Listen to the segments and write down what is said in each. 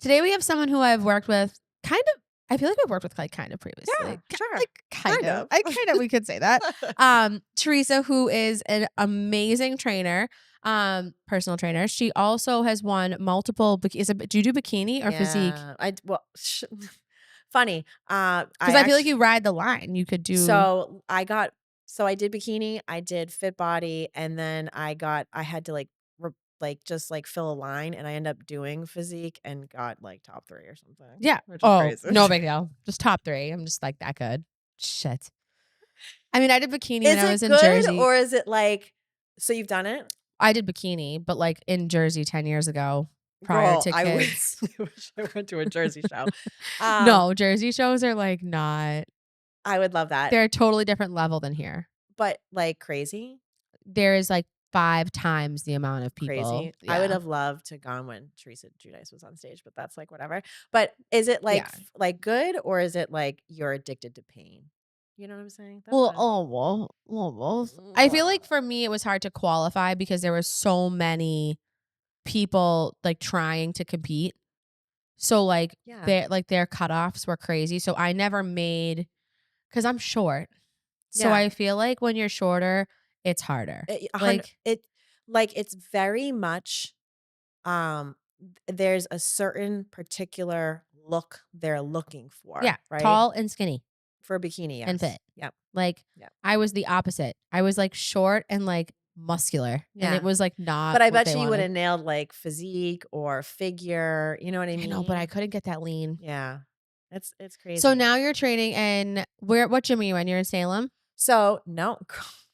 Today we have someone who I've worked with I feel like we've worked with kind of previously. Yeah, sure. Kind of. We could say that. Theresa, who is an amazing trainer, personal trainer. She also has won multiple, do you do bikini or physique? Funny. Because I feel like you ride the line. You could do. So I did bikini, I did fit body, and then I had to just fill a line, and I ended up doing physique and got like top 3 or something. Yeah. Which is Oh, crazy. no big deal. Just top 3. I'm just like that good. Shit. I mean, I did bikini when I was in Jersey. Or is it like, so you've done it? I did bikini, but like in Jersey 10 years ago. Prior to kids. I wish I went to a Jersey show. No, Jersey shows are like not. I would love that. They're a totally different level than here. But like crazy? There is like 5 times the amount of people. Crazy. Yeah. I would have loved to gone when Theresa Giudice was on stage, but that's like whatever. But is it like good, or is it like you're addicted to pain? You know what I'm saying? I feel like for me it was hard to qualify because there were so many people like trying to compete. So like their cutoffs were crazy. So I never made, because I'm short. So I feel like when you're shorter, it's harder. It's very much there's a certain particular look they're looking for. Yeah. Right? Tall and skinny. For bikini, yes. And fit. Yep. I was the opposite. I was like short and like muscular. Yeah. And it was like not. But I bet you would have nailed like physique or figure. You know what I mean? I know, but I couldn't get that lean. Yeah. It's crazy. So now you're training, and what gym are you in? You're in Salem? So no.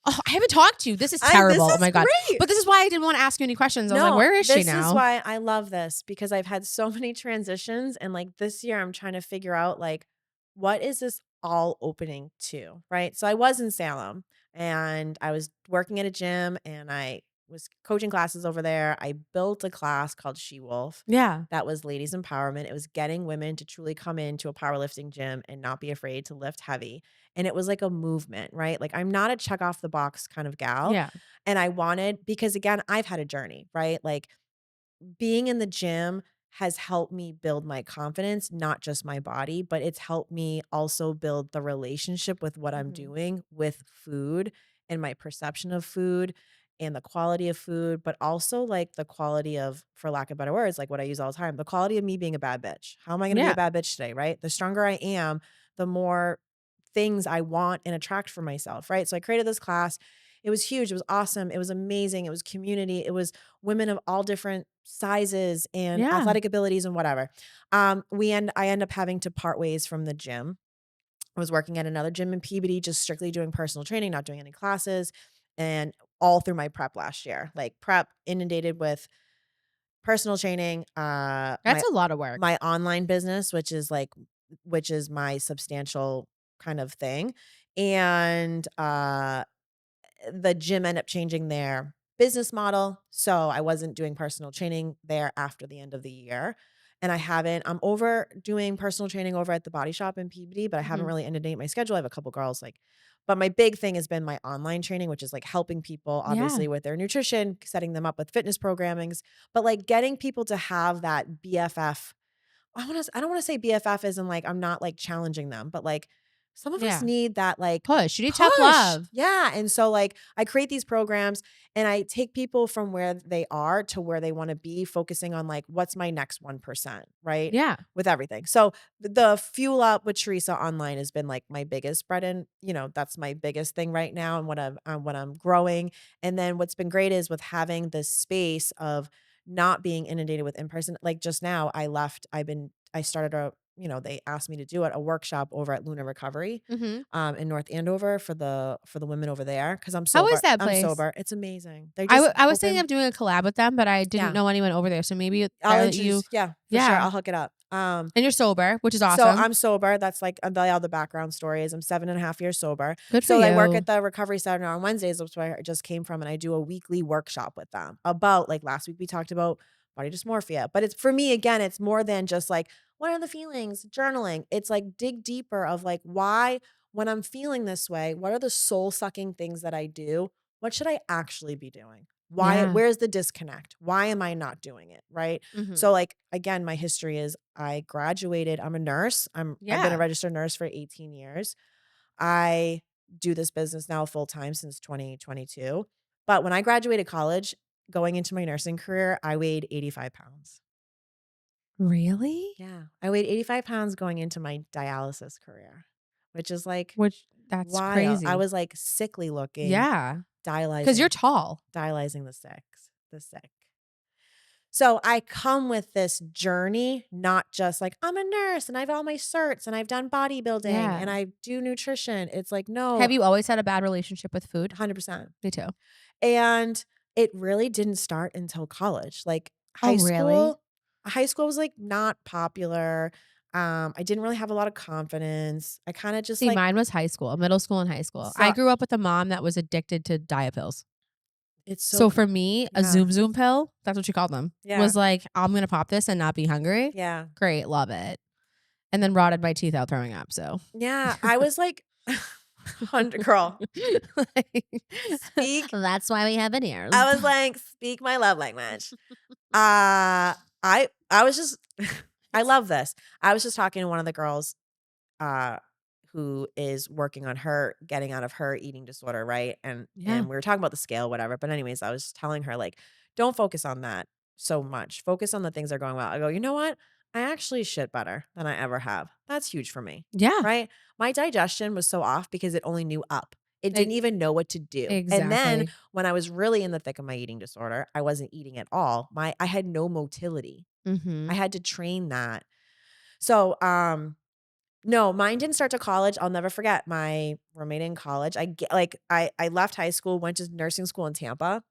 Oh, I haven't talked to you. This is terrible. This is oh my God. Great. But this is why I didn't want to ask you any questions. I was like, where is she now? This is why I love this, because I've had so many transitions, and like this year I'm trying to figure out like, what is this all opening to, right? So I was in Salem, and I was working at a gym, and I was coaching classes over there. I built a class called She Wolf. Yeah. That was ladies empowerment. It was getting women to truly come into a powerlifting gym and not be afraid to lift heavy. And it was like a movement, right? Like I'm not a check off the box kind of gal. Yeah. And I wanted, because again, I've had a journey, right? Like being in the gym has helped me build my confidence, not just my body, but it's helped me also build the relationship with what I'm doing with food and my perception of food and the quality of food, but also like the quality of, for lack of better words, like what I use all the time, the quality of me being a bad bitch. How am I going to be a bad bitch today, right? The stronger I am, the more things I want and attract for myself, right? So I created this class. It was huge. It was awesome. It was amazing. It was community. It was women of all different sizes and athletic abilities and whatever. I end up having to part ways from the gym. I was working at another gym in Peabody, just strictly doing personal training, not doing any classes, and all through my prep last year, like prep inundated with personal training. That's a lot of work. My online business, which is my substantial kind of thing. And the gym ended up changing their business model. So I wasn't doing personal training there after the end of the year. And I'm over doing personal training over at the Body Shop in Peabody, but I haven't really inundated my schedule. I have a couple girls but my big thing has been my online training, which is like helping people obviously with their nutrition, setting them up with fitness programmings, but like getting people to have that BFF. I don't want to say BFF as in like, I'm not like challenging them, but like some of us need that like push. You need tough love. Yeah. And so like I create these programs and I take people from where they are to where they want to be, focusing on like, what's my next 1%, right? Yeah. With everything. So the Fuel Up with Theresa online has been like my biggest bread and, that's my biggest thing right now and what I'm growing. And then what's been great is with having this space of not being inundated with in-person, like just now I started they asked me to do a workshop over at Luna Recovery in North Andover for the women over there, because I'm sober. How is that place? I'm sober. It's amazing. I was thinking of doing a collab with them, but I didn't know anyone over there. So maybe I'll introduce for sure. I'll hook it up. And you're sober, which is awesome. So I'm sober. That's like all the background story is I'm 7.5 years sober. Good for you. I work at the recovery center on Wednesdays, which is where I just came from, and I do a weekly workshop with them about, like last week we talked about body dysmorphia. But it's, for me, again, it's more than just like, what are the feelings? Journaling. It's like dig deeper of like, why, when I'm feeling this way, what are the soul sucking things that I do? What should I actually be doing? Yeah. Where's the disconnect? Why am I not doing it? Right. Mhm. So like, again, my history is I graduated. I'm a nurse. I've been a Yeah. registered nurse for 18 years. I do this business now full time since 2022. But when I graduated college, going into my nursing career, I weighed 85 pounds. Really? Yeah. I weighed 85 pounds going into my dialysis career, which is like Which that's wild. I crazy. was like sickly looking, Yeah. 'Cause you're dialyzing, tall. dialyzing the sick. So I come with this journey, not just like I'm a nurse and I have all my certs and I've done bodybuilding Yeah. and I do nutrition. It's like, no, Have you always had a bad relationship with food? 100%. Me too. And it really didn't start until college. Like Oh, really? high school was like not popular. I didn't really have a lot of confidence. I kind of just See, like mine was high school, middle school and high school. I so grew up with a mom that was addicted to diet pills. it's so So for me, a yeah. Zoom Zoom pill, that's what she called them, Yeah. was like, I'm gonna pop this and not be hungry. Yeah. Great, love it. And then rotted my teeth out throwing up. So Yeah. I was like 100 girl, like, speak. that's why we have videos. I was like, speak my love language. I was just I love this. I was just talking to one of the girls uh who is working on her getting out of her eating disorder, right? Yeah. And we were talking about the scale, whatever. But anyways, I was telling her like, don't focus on that so much. Focus on the things that are going well. I go, you know what? I actually shit better than I ever have. That's huge for me. Yeah. Right? My digestion was so off because it only knew up. It E didn't even know what to do. And then exactly. when I was really in the thick of my eating disorder, I wasn't eating at all. I had no motility. I Mhm. had to train that. So, no, mine didn't start to college. I'll never forget my roommate in college. I left high school, went to nursing school in Tampa.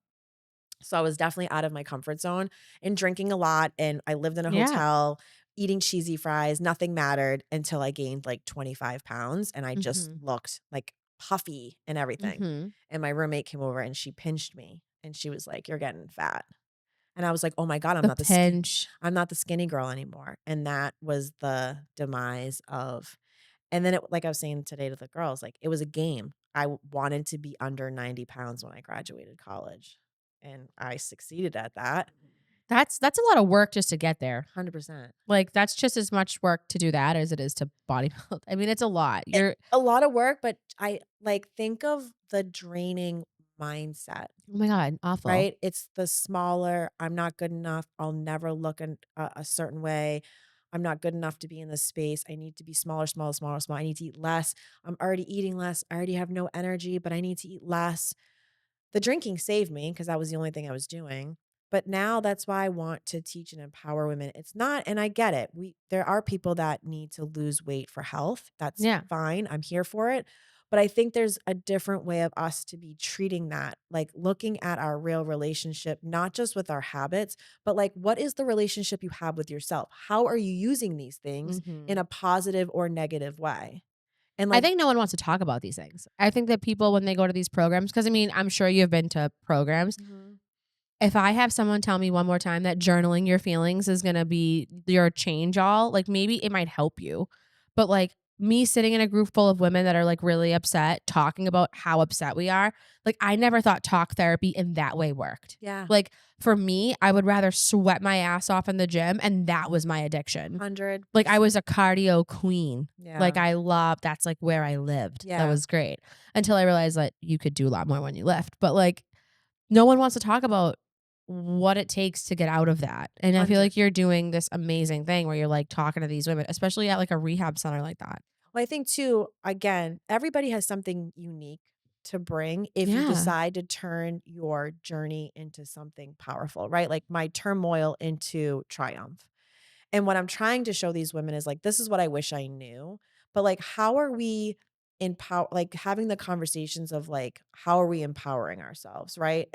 So I was definitely out of my comfort zone and drinking a lot. And I lived in a Yeah. hotel, eating cheesy fries. Nothing mattered until I gained like 25 pounds and I just Mhm. looked like puffy and everything. Mhm. And my roommate came over and she pinched me and she was like, "You're getting fat." And I was like, "Oh my God, The pinch. I'm not the skinny girl anymore." And that was the demise of and then it like I was saying today to the girls, like, it was a game. Wanted to be under 90 pounds when I graduated college, and I succeeded at that That's a lot of work just to get there. 100%. Like, that's just as much work to do that as it is to body build. I mean, it's a lot. You're A lot of work, but I like, think of the draining mindset, oh my god, awful. right? It's the smaller, "I'm not good enough. I'll never look a certain way. I'm not good enough to be in this space. I need to be smaller, smaller, smaller, smaller. I need to eat less. I'm already eating less. I already have no energy, but I need to eat less." The drinking saved me because that was the only thing I was doing. But now that's why I want to teach and empower women. It's not, and I get it. There are people that need to lose weight for health. That's Yeah. fine. I'm here for it. But I think there's a different way of us to be treating that, like looking at our real relationship, not just with our habits, but like what is the relationship you have with yourself? How are you using these things in Mhm. a positive or negative way? And I like, think no one wants to talk about these things. I think that people when they go to these programs, because I mean, I'm sure you've been to programs. mhm, If I have someone tell me one more time that journaling your feelings is gonna be your change all, like, maybe it might help you. But, like, me sitting in a group full of women that are, like, really upset, talking about how upset we are, like, I never thought talk therapy in that way worked. yeah, Like, for me, I would rather sweat my ass off in the gym, and that was my addiction. Like, I 100%. was a cardio queen. Like, Yeah. I loved that's, like, where I lived. That Yeah. was great. Until I realized that you could do a lot more when you lift. But, like, no one wants to talk about what it takes to get out of that. And I feel 100. like you're doing this amazing thing where you're like talking to these women, especially at like a rehab center like that. Well, I think too, again, everybody has something unique to bring if you Yeah. decide to turn your journey into something powerful, right? Like my turmoil into triumph. And what I'm trying to show these women is like, this is what I wish I knew. But like, how are we empower like having the conversations of like, how are we empowering ourselves, right?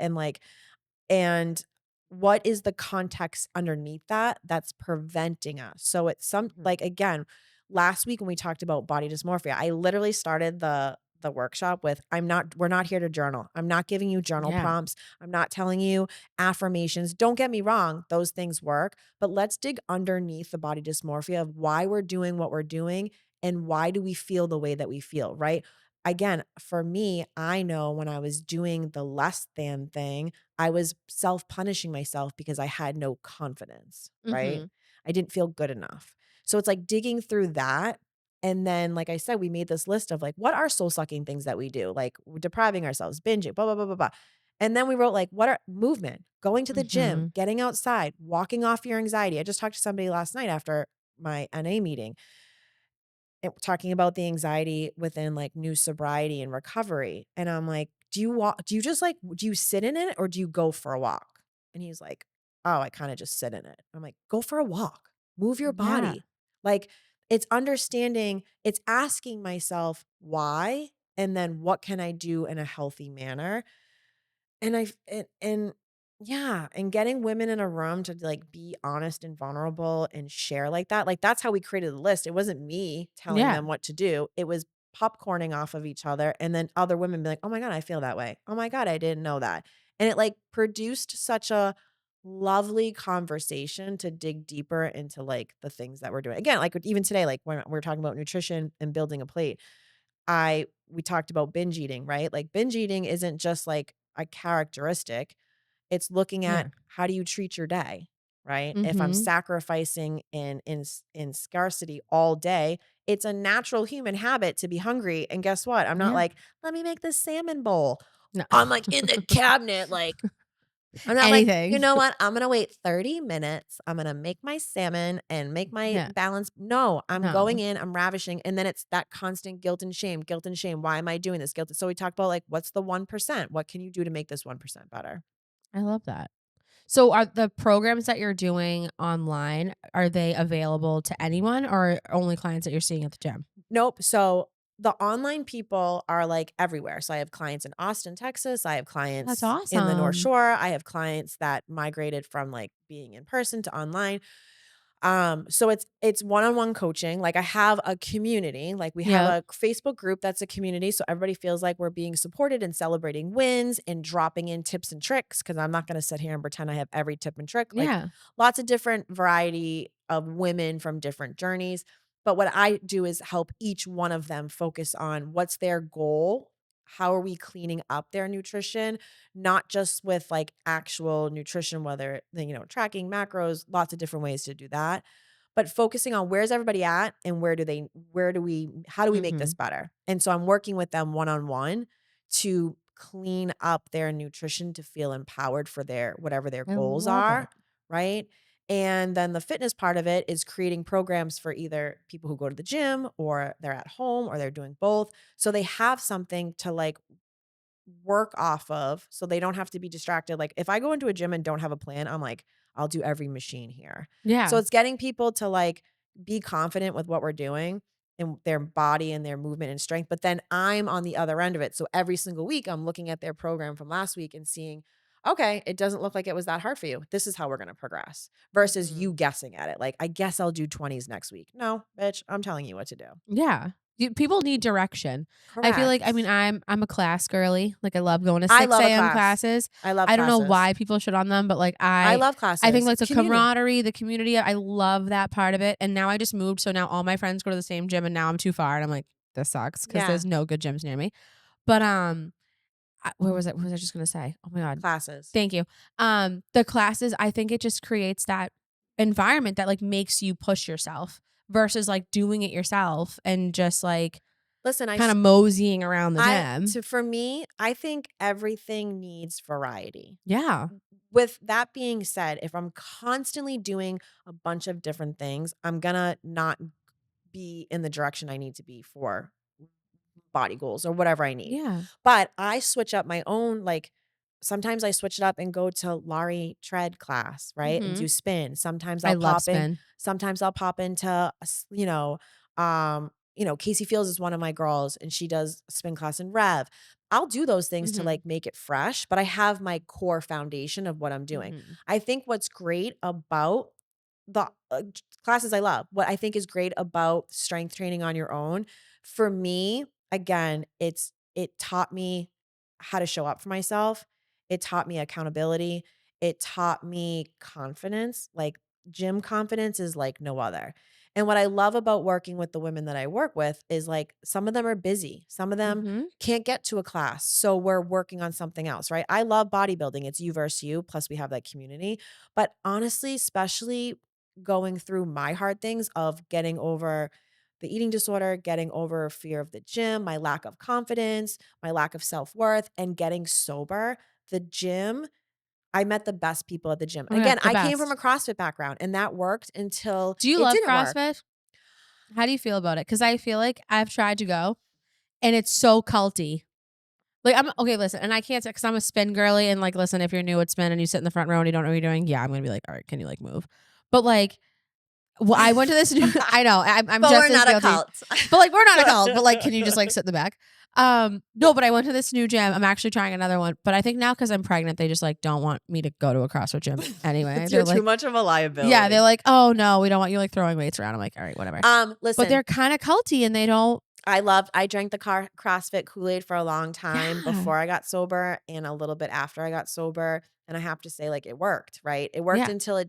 And what is the context underneath that that's preventing us? So it's some Mhm. like again, last week when we talked about body dysmorphia, I literally started the workshop with we're not here to journal. I'm not giving you journal Yeah. prompts. I'm not telling you affirmations. Don't get me wrong, those things work, but let's dig underneath the body dysmorphia of why we're doing what we're doing and why do we feel the way that we feel, right? again, for me, I know when I was doing the less than thing, I was self-punishing myself because I had no confidence, right? Mhm. I didn't feel good enough. So it's like digging through that. And then, like I said, we made this list of like, what are soul sucking things that we do? Like depriving ourselves, binging, blah, blah, blah, blah, blah. And then we wrote like, what are movement, going to the gym, Mhm. getting outside, walking off your anxiety. I just talked to somebody last night after my NA meeting talking about the anxiety within like new sobriety and recovery. And I'm like, do you walk, do you just like, do you sit in it or do you go for a walk? And he's like, oh, I kind of just sit in it. I'm like, go for a walk, move your Yeah. body. Like it's understanding, it's asking myself why, and then what can I do in a healthy manner? And and yeah, and getting women in a room to like be honest and vulnerable and share like that's how we created the list. It wasn't me telling Yeah. them what to do. It was popcorning off of each other and then other women be like, "Oh my god, I feel that way. Oh my god, I didn't know that." And it like produced such a lovely conversation to dig deeper into like the things that we're doing. Again, like even today like when we're talking about nutrition and building a plate, we talked about binge eating, right? Like binge eating isn't just like a characteristic. It's looking at Yeah. how do you treat your day, right? If I'm Mhm. sacrificing in scarcity all day, it's a natural human habit to be hungry. And guess what? I'm not Yeah. like, let me make this salmon bowl. No. I'm like in the cabinet, like I'm not like, you Anything. know what? I'm gonna wait 30 minutes. I'm gonna make my salmon and make my Yeah. balance. No, I'm going No. in, I'm ravishing. And then it's that constant guilt and shame, guilt and shame. Why am I doing this? Guilt. So we talked about like, what's the 1%? What can you do to make this 1% better? I love that. So are the programs that you're doing online, are they available to anyone or only clients that you're seeing at the gym? Nope. So the online people are like everywhere. So I have clients in Austin, Texas. I have That's clients in the North awesome. Shore. I have clients that migrated from like being in person to online. So it's one-on-one coaching. Like I have a community, like we have Yep. a Facebook group that's a community. So everybody feels like we're being supported and celebrating wins and dropping in tips and tricks. Cause I'm not gonna sit here and pretend I have every tip and trick. Like Yeah. lots of different variety of women from different journeys. But what I do is help each one of them focus on what's their goal. How are we cleaning up their nutrition? Not just with like actual nutrition, whether tracking macros, lots of different ways to do that, but focusing on where's everybody at and how do we make this Mhm. better? And so I'm working with them one on one to clean up their nutrition to feel empowered for their whatever their I goals love are, it. right? And then the fitness part of it is creating programs for either people who go to the gym or they're at home or they're doing both. So they have something to like work off of so they don't have to be distracted. Like if I go into a gym and don't have a plan, I'm like, I'll do every machine here. So Yeah. it's getting people to like be confident with what we're doing and their body and their movement and strength. But then I'm on the other end of it. So every single week I'm looking at their program from last week and seeing, okay, it doesn't look like it was that hard for you. This is how we're going to progress versus you Mhm. guessing at it. Like, I guess I'll do 20s next week. No, bitch, I'm telling you what to do. Yeah. People need direction. I feel like Correct. I'm a class girly. Like I love going to I 6 love a AM class. classes. I love I don't know classes. why people should on them, but like I love I think classes. like the Community. camaraderie, the community, I love that part of it. And now I just moved, so now all my friends go to the same gym and now I'm too far and I'm like, this sucks because Yeah, there's no good gyms near me. But where was it? What was I just gonna say? Oh my god. classes. Thank you. The classes, I think it just creates that environment that like makes you push yourself versus like doing it yourself and just like Listen, kind of moseying around the gym. for me, I think everything needs variety. Yeah. With that being said, if I'm constantly doing a bunch of different things, I'm gonna not be in the direction I need to be for body goals or whatever I need. Yeah. But I switch up my own, like sometimes I switch it up and go to Laurie tread class, right? And do Mhm. spin. I love spin. Sometimes I'll pop into, Casey Fields is one of my girls and she does spin class in Rev. I'll do those things to Mhm. like make it fresh, but I have my core foundation of what I'm doing. Mhm. I think what's great about the classes I love, what I think is great about strength training on your own, for me, again, it taught me how to show up for myself. It taught me accountability. It taught me confidence. Like gym confidence is like no other. And what I love about working with the women that I work with is like some of them are busy. Some of them Mm-hmm. can't get to a class. So we're working on something else, right? I love bodybuilding. It's you versus you. Plus, we have that community. But honestly, especially going through my hard things of getting over the eating disorder, getting over fear of the gym, my lack of confidence, my lack of self worth, and getting sober, the gym, I met the best people at the gym. Oh my gosh, Again, the I came from a best. CrossFit background and that worked until Do you it love didn't work. CrossFit? How do you feel about it? Because I feel like I've tried to go and it's so culty. Like, I'm okay, listen, and I can't say because I'm a spin girly and like, listen, if you're new at spin and you sit in the front row and you don't know what you're doing, yeah, I'm gonna be like, all right, can you like move? But like, well, I went to this new, I know, I'm But just we're as not a guilty. cult. But like, we're not a cult, but like, can you just like sit in the back? No, but I went to this new gym. I'm actually trying another one. But I think now because I'm pregnant, they just like don't want me to go to a CrossFit gym anyway. You're They're too like, much of a yeah, they're liability. like, oh no, we don't want you like throwing weights around. I'm like, all right, whatever. But Listen, they're kind of culty and they don't. I drank the CrossFit Kool-Aid for a long time Yeah. before I got sober and a little bit after I got sober. And I have to say, like, it worked, right? It worked Yeah. until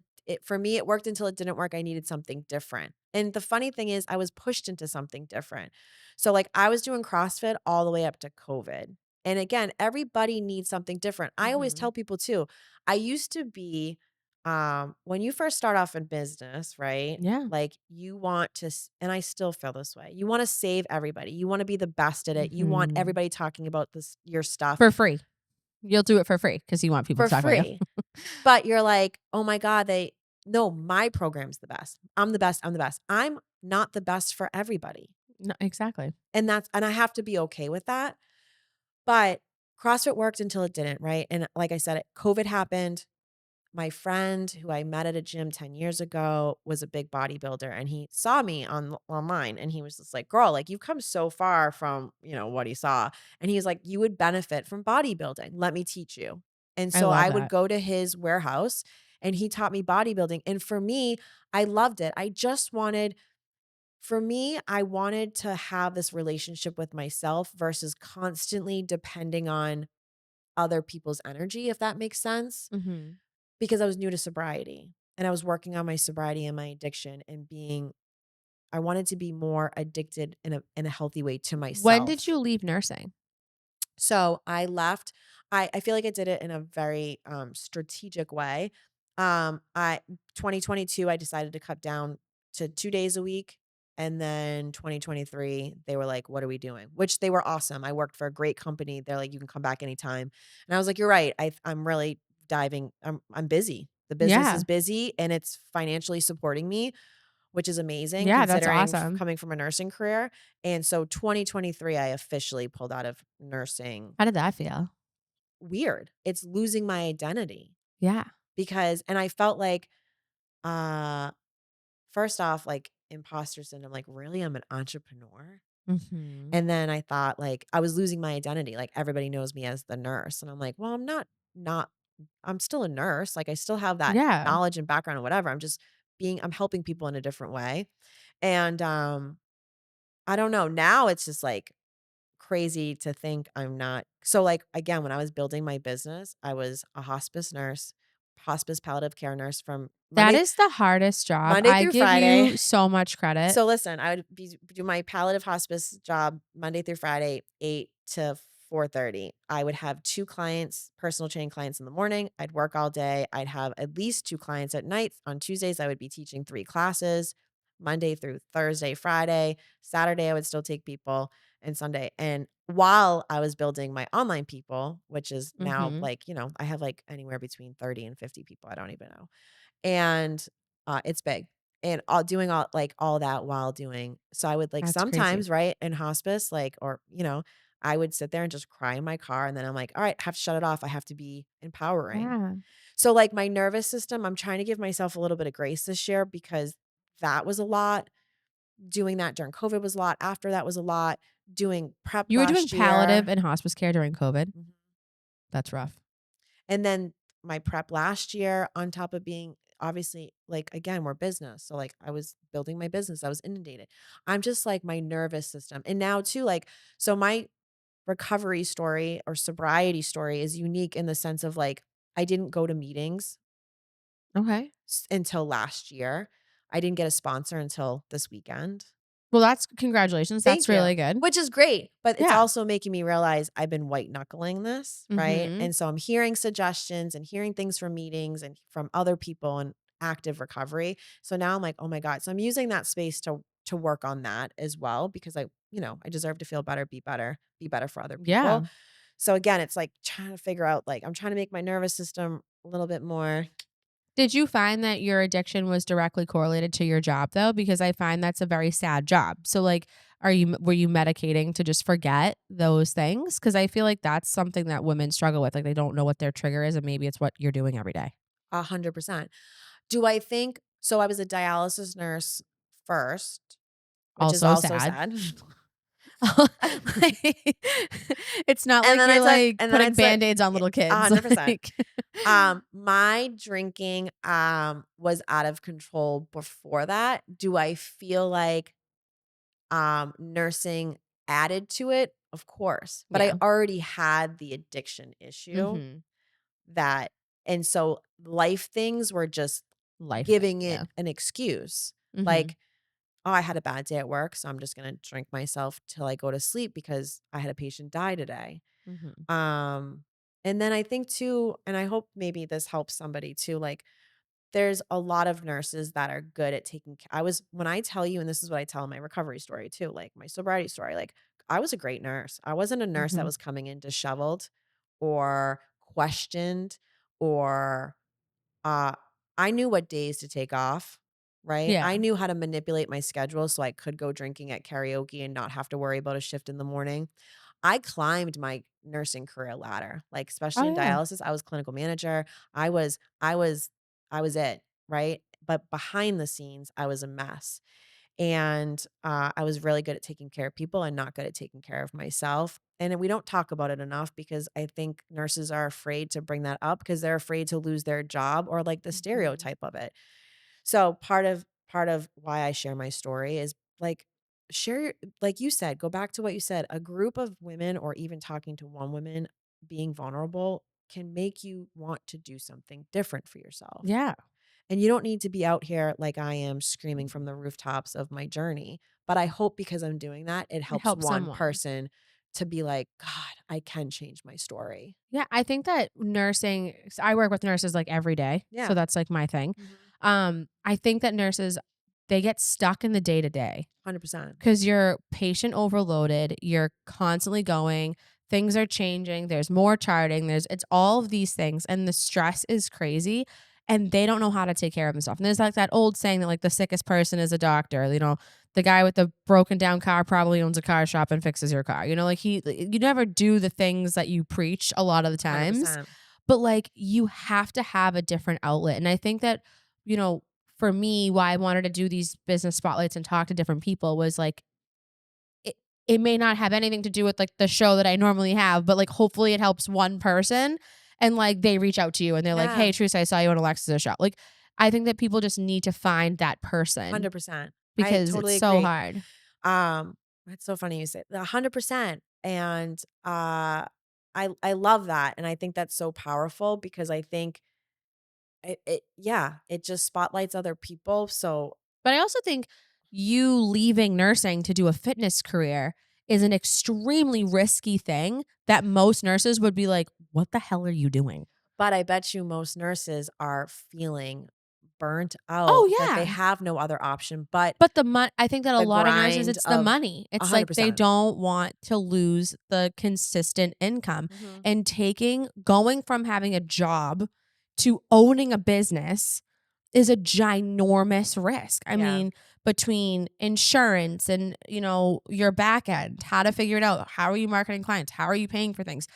for me, it worked until it didn't work. I needed something different. And the funny thing is, I was pushed into something different. So, like, I was doing CrossFit all the way up to COVID. And again, everybody needs something different. I always Mhm. tell people too, I used to be, when you first start off in business, right? Yeah. Like you want to, and I still feel this way. You want to save everybody. You want to be the best at it. You want Mhm. everybody talking about this, your stuff For free. You'll do it for free because you want people for to talk about you. free. But you're like, oh my God, no, my program's the best. I'm the best. I'm the best. I'm not the best for everybody. No, exactly. And I have to be okay with that. But CrossFit worked until it didn't, right? And like I said, COVID happened. My friend who I met at a gym 10 years ago was a big bodybuilder and he saw me online and he was just like, girl, like you've come so far from, what he saw. And he was like, you would benefit from bodybuilding. Let me teach you. And I so love I would that. go to his warehouse and he taught me bodybuilding. And for me, I loved it. I wanted to have this relationship with myself versus constantly depending on other people's energy, if that makes sense, Mhm. because I was new to sobriety and I was working on my sobriety and my addiction and I wanted to be more addicted in a healthy way to When did myself. you leave nursing? So I left. I feel like I did it in a very strategic way. I 2022 I decided to cut down to 2 days a week. And then 2023, they were like, what are we doing? Which they were awesome. I worked for a great company. They're like, you can come back anytime. And I was like, you're right. I'm really diving. I'm busy. The business is Yeah. busy and it's financially supporting me, which is amazing Yeah, that's considering awesome. coming from a nursing career. And so 2023, I officially pulled out of nursing. How did that feel? Weird. It's losing my identity Yeah. and I felt like, uh, first off, like imposter syndrome, like, really, I'm an entrepreneur. Mhm. And then I thought like I was losing my identity. Like everybody knows me as the nurse. And I'm like, well, not, I'm still a nurse. Like I still have that Yeah. knowledge and background and whatever. I'm helping people in a different way. And I don't know. Now it's just like crazy to think I'm not. So like again, when I was building my business, I was a hospice nurse, hospice palliative care nurse from That is the hardest job. Monday I through give Friday. you so much credit. So listen, I would do my palliative hospice job Monday through Friday, 8 to 4:30. I would have 2 clients, personal training clients in the morning. I'd work all day. I'd have at least 2 clients at night. On Tuesdays, I would be teaching 3 classes, Monday through Thursday, Friday. Saturday, I would still take people and Sunday. And while I was building my online people, which is now Mhm. like, I have like anywhere between 30 and 50 people. I don't even know. And, it's big. And doing all that while doing so I would, like, That's crazy. sometimes, right, in hospice, like, or, I would sit there and just cry in my car, and then I'm like, "All right, I have to shut it off. I have to be empowering." Yeah. So, like, my nervous system, I'm trying to give myself a little bit of grace this year because that was a lot. Doing that during COVID was a lot. After that was a lot. Doing prep You were doing last palliative year. and hospice care during COVID? Mhm. That's rough. And then my prep last year on top of being obviously like again, we're business. So like I was building my business. I was inundated. I'm just like my nervous system. And now too, like, so my recovery story or sobriety story is unique in the sense of like I didn't go to meetings Okay. until last year. I didn't get a sponsor until this weekend. Well, that's congratulations. That's Thank you. really good. Which is great, but it's Yeah. also making me realize I've been white knuckling this, right? Mhm. And so I'm hearing suggestions and hearing things from meetings and from other people in active recovery. So now I'm like, "Oh my god." So I'm using that space to work on that as well because I deserve to feel better, be better for other Yeah. people. So again, it's like trying to figure out like I'm trying to make my nervous system a little bit more. Did you find that your addiction was directly correlated to your job though? Because I find that's a very sad job. So like, were you medicating to just forget those things? Because I feel like that's something that women struggle with. Like they don't know what their trigger is, and maybe it's what you're doing every day. 100%. Do I think so? I was a dialysis nurse first, which is Also also sad. sad. Like, it's not like you're like And then I putting took band-aids on yeah, little kids. 100%. Like, My drinking, was out of control before that. Do I feel like, nursing added to it? Of course, but I yeah. already had the addiction issue Mhm. that and so life things were just Life thing. giving Yeah. it an excuse. Mhm. Like, "Oh, I had a bad day at work, so I'm just gonna drink myself till I go to sleep because I had a patient die today." Mhm. Um, and then I think too, and I hope maybe this helps somebody too, like there's a lot of nurses that are good at I was when I tell you, and this is what I tell in my recovery story too, like my sobriety story, like I was a great nurse. I wasn't a nurse that Mhm. was coming in disheveled or questioned or uh, I knew what days to take off, right? Yeah. I knew how to manipulate my schedule so I could go drinking at karaoke and not have to worry about a shift in the morning. I climbed my nursing career ladder, like Oh, especially in yeah. dialysis. I was clinical manager. I was it, right? But behind the scenes, I was a mess. And I was really good at taking care of people and not good at taking care of myself. And we don't talk about it enough because I think nurses are afraid to bring that up because they're afraid to lose their job or like the Mhm. stereotype of it. So part of why I share my story is like like you said, go back to what you said. A group of women or even talking to one woman being vulnerable can make you want to do something different for yourself. Yeah. And you don't need to be out here like I am screaming from the rooftops of my journey. But I hope because I'm doing that, it It helps helps one someone. person to be like, God, I can change my story. Yeah, I think that nursing I work with nurses, like, every day, so Yeah. that's, like, my thing. Mhm. I think that nurses, they get stuck in the day to day. 100%. 'Cause you're patient overloaded, you're constantly going, things are changing, there's more charting, it's all of these things, and the stress is crazy, and they don't know how to take care of themselves. And there's, like, that old saying that, like, the sickest person is a doctor, the guy with the broken down car probably owns a car shop and fixes your car, like, you never do the things that you preach a lot of the times, 100%. but, like, you have to have a different outlet, and I think that, you know, for me, why I wanted to do these business spotlights and talk to different people was like it it may not have anything to do with like the show that I normally have, but like hopefully it helps one person and like they reach out to you and they're like, Yeah. "Hey, Teresa, I saw you on Alexa's show." Like I think that people just need to find that person 100%. I because it's totally so agree. hard. Um, it's so funny you say 100%. And I love that. And I think that's so powerful because I think it yeah, it just spotlights other people. So But I also think you leaving nursing to do a fitness career is an extremely risky thing that most nurses would be like, "What the hell are you doing?" but I bet you most nurses are feeling burnt out Oh, that they yeah. have no other option but But I think that a the lot of nurses, grind it's the of money. It's like they 100%. don't want to lose the consistent income. Mhm. And going from having a job to owning a business is a ginormous risk. I Yeah. mean, between insurance and, your back end, how to figure it out, how are you marketing clients, how are you paying for things?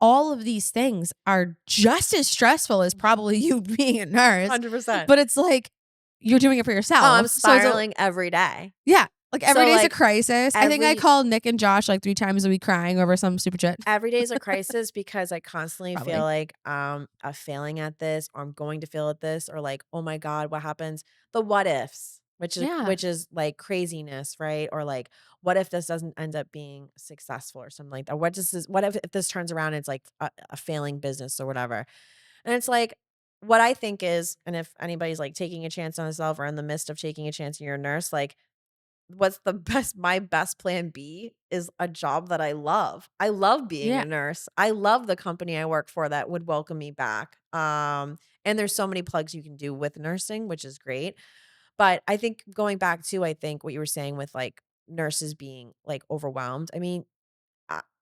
All of these things are just as stressful as probably you being a nurse, 100%. but it's like you're doing it for Oh, I'm yourself. So it's a spiraling every day. yeah, like, every So, day's a like, crisis. I think I every call Nick and Josh, like, 3 times a week crying over some stupid shit. every day is a crisis because I constantly feel Probably. like, I'm failing at this or I'm going to fail at this or like, "Oh my god, what happens?" The what ifs, which is Yeah. which is like craziness, right? Or like, what if this doesn't end up being successful or something like that? What if this turns around and it's like a failing business or whatever? And it's like what I think is, and if anybody's like taking a chance on themselves or in the midst of taking a chance and you're a nurse, like what's the best my best plan B is a job that I love. I love being Yeah. a nurse. I love the company I work for that would welcome me back. And there's so many plugs you can do with nursing, which is great. But I think going back to I think what you were saying with like nurses being like overwhelmed. I mean,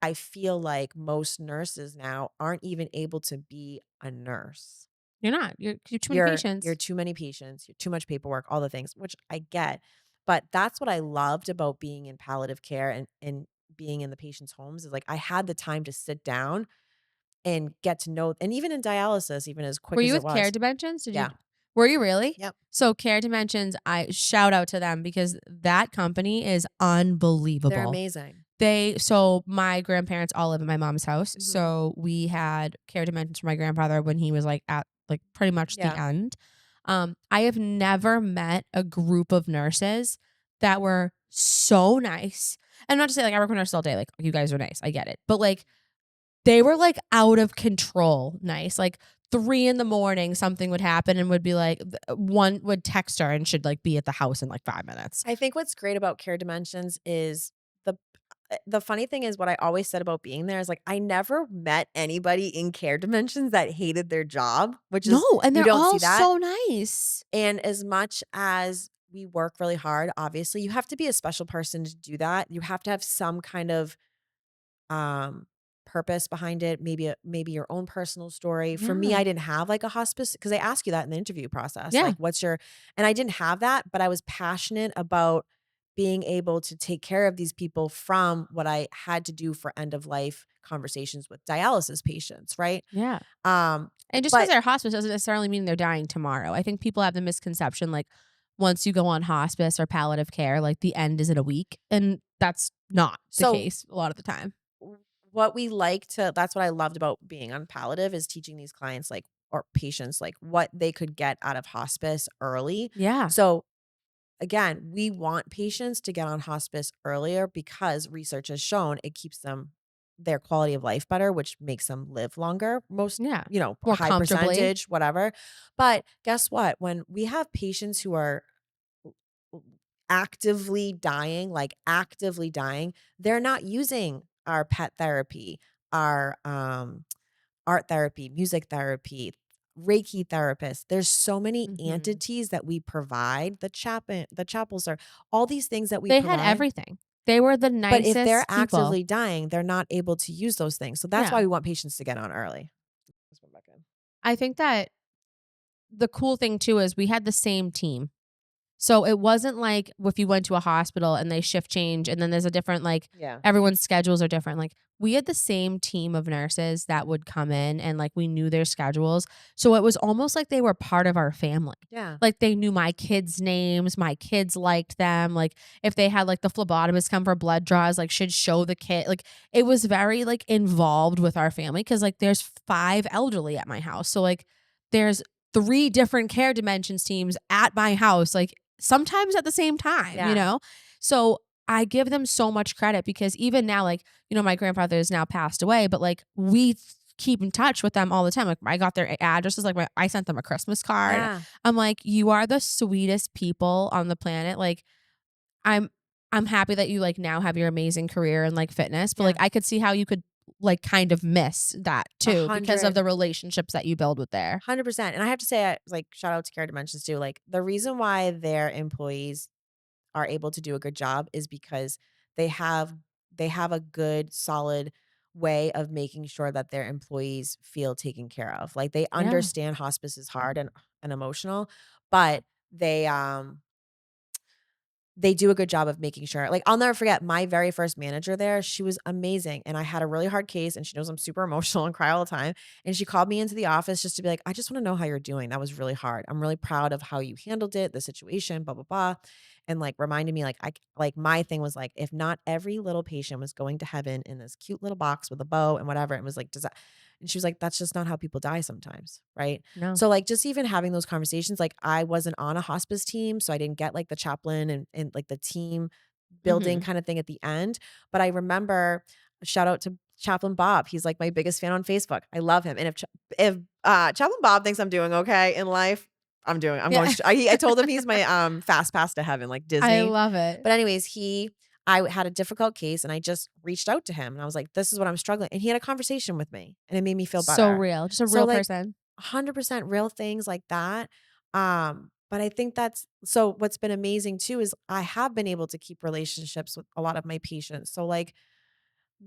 I feel like most nurses now aren't even able to be a nurse. You're not. You're too many You're patients. too many patients, you're too much paperwork, all the things, which I get. But that's what I loved about being in palliative care and being in the patient's homes is like I had the time to sit down and get to know, and even in dialysis, even as Were quick you as it with Care was. Dimensions? Yeah. Were you really? Yep. So Care Dimensions, I shout out to them because that company is They're unbelievable. amazing. So my grandparents all live at my mom's house. Mhm. So we had Care Dimensions for my grandfather when he was like at like pretty much the Yeah. end. I have never met a group of nurses that were so nice. And not to say like I work with nurses all day, like you guys are nice. I get it. But like they were like out of control nice. Like 3 in the morning, something would happen and would be like one would text her and should like be at the house in like 5 minutes. I think what's great about Care Dimensions is the funny thing is what I always said about being there is like I never met anybody in Care Dimensions that hated their job, which No, is and you they're don't see all that. so nice. And as much as we work really hard, obviously, you have to be a special person to do that. You have to have some kind of um purpose behind it, maybe your own personal story. For me, Yeah. I didn't have like a hospice because they ask you that in the interview process. Yeah. Like what's your and I didn't have that, but I was passionate about being able to take care of these people from what I had to do for end of life conversations with dialysis patients, right? Yeah. Um And just because but they're hospice doesn't necessarily mean they're dying tomorrow. I think people have the misconception like once you go on hospice or palliative care, like the end is in a week. And that's not the so case a lot of the time. what we like to that's what I loved about being on palliative is teaching these clients like or patients like what they could get out of hospice early. Yeah. So again, we want patients to get on hospice earlier because research has shown it keeps them their quality of life better, which makes them live longer. Most, Yeah. More high comfortably. percentage, whatever. But guess what? When we have patients who are actively dying, they're not using our pet therapy, our art therapy, music therapy, Reiki therapists. There's so many Mhm. entities that we provide. The chapels are all these things that we They had provide. everything. They were the But if they're nicest people. actively dying, they're not able to use those things. So that's why Yeah. we want patients to get on early. Let's go back in. I think that the cool thing too is we had the same team. So it wasn't like if you went to a hospital and they shift change and then there's a different like Yeah. everyone's schedules are different. Like we had the same team of nurses that would come in and like we knew their schedules. So it was almost like they were part of our family. Yeah. Like they knew my kids' names, my kids liked them. Like if they had like the phlebotomist come for blood draws, like should show the kid. Like it was very like involved with our family because like there's 5 elderly at my house. So like there's 3 different care dimensions teams at my house. Like sometimes at the same time, you Yeah. know? So I give them so much credit because even now, like, my grandfather is now passed away, but like keep in touch with them all the time. Like I got their addresses, like I sent them a Christmas card. Yeah. I'm like, you are the sweetest people on the planet. Like I'm I'm happy that you like now have your amazing career in like fitness, but like Yeah. I could see how you could like kind of miss that A too because of hundred. the relationships that you build with there. 100%. And I have to say, like, shout out to Care Dimensions too. Like, the reason why their employees are able to do a good job is because they have they have a good, solid way of making sure that their employees feel taken care of. Like, they Yeah. understand hospice is hard and emotional, but they do a good job of making sure like, I'll never forget my very first manager there, she was amazing, and I had a really hard case, and she knows I'm super emotional and cry all the time, and she called me into the office just to be like, "I just wanna know how you're doing. That was really hard. I'm really proud of how you handled it, the situation, blah, blah, blah," and, like, reminded me, like, my thing was, like, if not every little patient was going to heaven in this cute little box with a bow and whatever, and was like, "Does that" and she was like, "That's just not how people die sometimes," right? No. So, like, just even having those conversations, like, I wasn't on a hospice team, so I didn't get, like, the chaplain and like, the team building Mhm. kinda thing at the end, but I remember shout out to Chaplain Bob. He's like my biggest fan on Facebook. I love him. And if Chaplain Bob thinks I'm doing okay in life, I'm going. Yeah. I told him he's my fast pass to heaven, like I Disney. love it. But anyways, I had a difficult case, and I just reached out to him, and I was like, "This is what I'm struggling." And he had a conversation with me, and it made me feel So better. real. Just a So real like person. 100% real things like that. But I think that's so what's been amazing too is I have been able to keep relationships with a lot of my patients. So like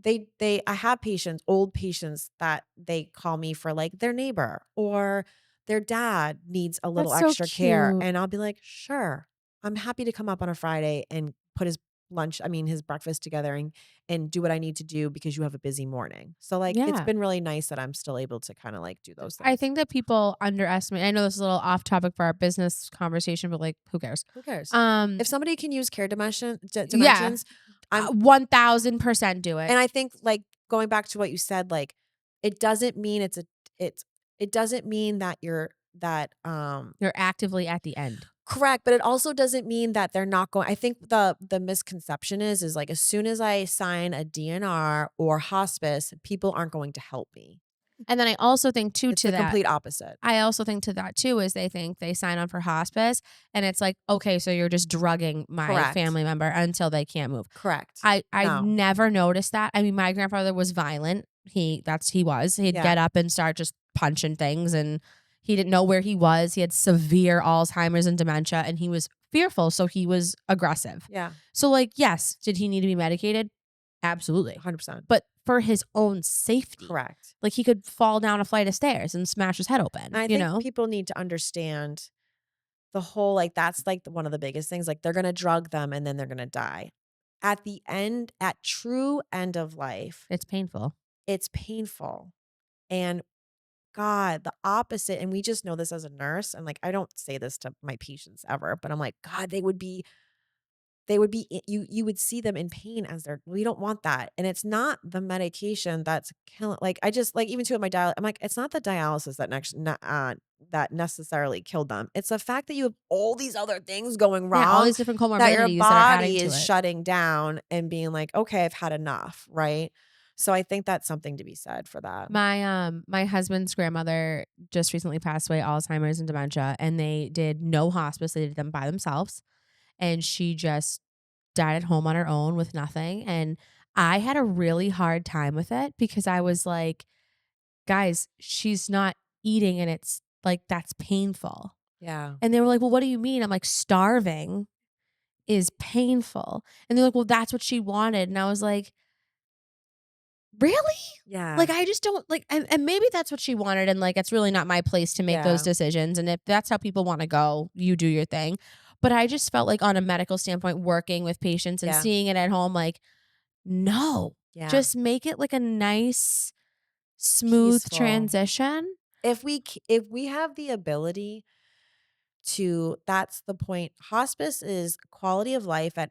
I have patients, old patients that they call me for like their neighbor or their dad needs a little That's so extra care. cute. And I'll be like, sure, I'm happy to come up on a Friday and put his breakfast together and do what I need to do because you have a busy morning. So like it's Yeah. been really nice that I'm still able to kind of like do those I things. think that people underestimate. I know this is a little off topic for our business conversation, but like, who cares? Who cares? Um, If somebody can use care yeah, dimensions, I'm 1000% do it. and I think like going back to what you said, like it doesn't mean it's it doesn't mean that You're actively at the end. correct, but it also doesn't mean that they're not going. I think the misconception is like as soon as I sign a DNR or hospice, people aren't going to help me. And then I also think too It's to the that. complete opposite. I also think to that too is they think they sign on for hospice and it's like, okay, so you're just drugging my Correct. family member until they can't move. Correct. I No. never noticed that. I mean, my grandfather was violent. He was. He'd Yeah. get up and start just punching things and he didn't know where he was. He had severe Alzheimer's and dementia and he was fearful, so he was aggressive. Yeah. So like, yes, did he need to be medicated? Absolutely. 100%. But for his own safety. Correct. Like he could fall down a flight of stairs and smash his head open, And I you think know? people need to understand the whole like that's like one of the biggest things. Like they're gonna drug them and then they're gonna die. At the end, at true end of life, It's painful. it's painful. And God, the opposite. And we just know this as a nurse. And like I don't say this to my patients ever, but I'm like, God, you would see them in pain as we don't want that. And it's not the medication that's killing like I just like even too at my dial I'm like, it's not the dialysis that necessarily killed them. It's the fact that you have all these other things going Yeah, all wrong these different that your comorbidities that are adding body to is it. shutting down and being like, okay, I've had enough. Right. So I think that's something to be said for that. My husband's grandmother just recently passed away, Alzheimer's and dementia, and they did no hospice. They did them by themselves. And she just died at home on her own with nothing. And I had a really hard time with it because I was like, guys, she's not eating and it's like that's painful. Yeah. And they were like, well, what do you mean? I'm like, starving is painful. And they're like, well, that's what she wanted. And I was like, really? Yeah. Like, I just don't like, and maybe that's what she wanted. And like, it's really not my place to make those Yeah. decisions. And if that's how people want to go, you do your thing. But I just felt like on a medical standpoint, working with patients and Yeah. seeing it at home, like, no, Yeah. just make it like a nice, smooth Peaceful. transition. If we have the ability to that's the point. Hospice is quality of life at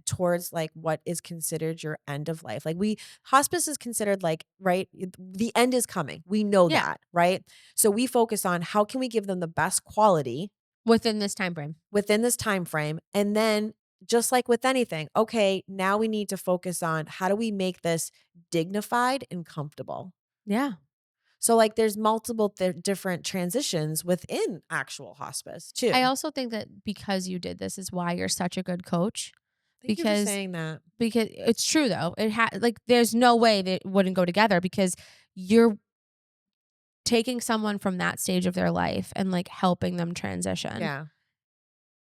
towards like what is considered your end of life. Like hospice is considered like, right? The end is coming. We know Yeah. that, right? So we focus on how can we give them the best quality Within this time frame. within this time frame. And then just like with anything, okay, now we need to focus on how do we make this dignified and comfortable. Yeah. So like there's multiple different transitions within actual hospice too. I also think that because you did this is why you're such a good coach. Thank you for saying that. Because it's true though. Like there's no way that it wouldn't go together because you're taking someone from that stage of their life and like helping them transition. Yeah.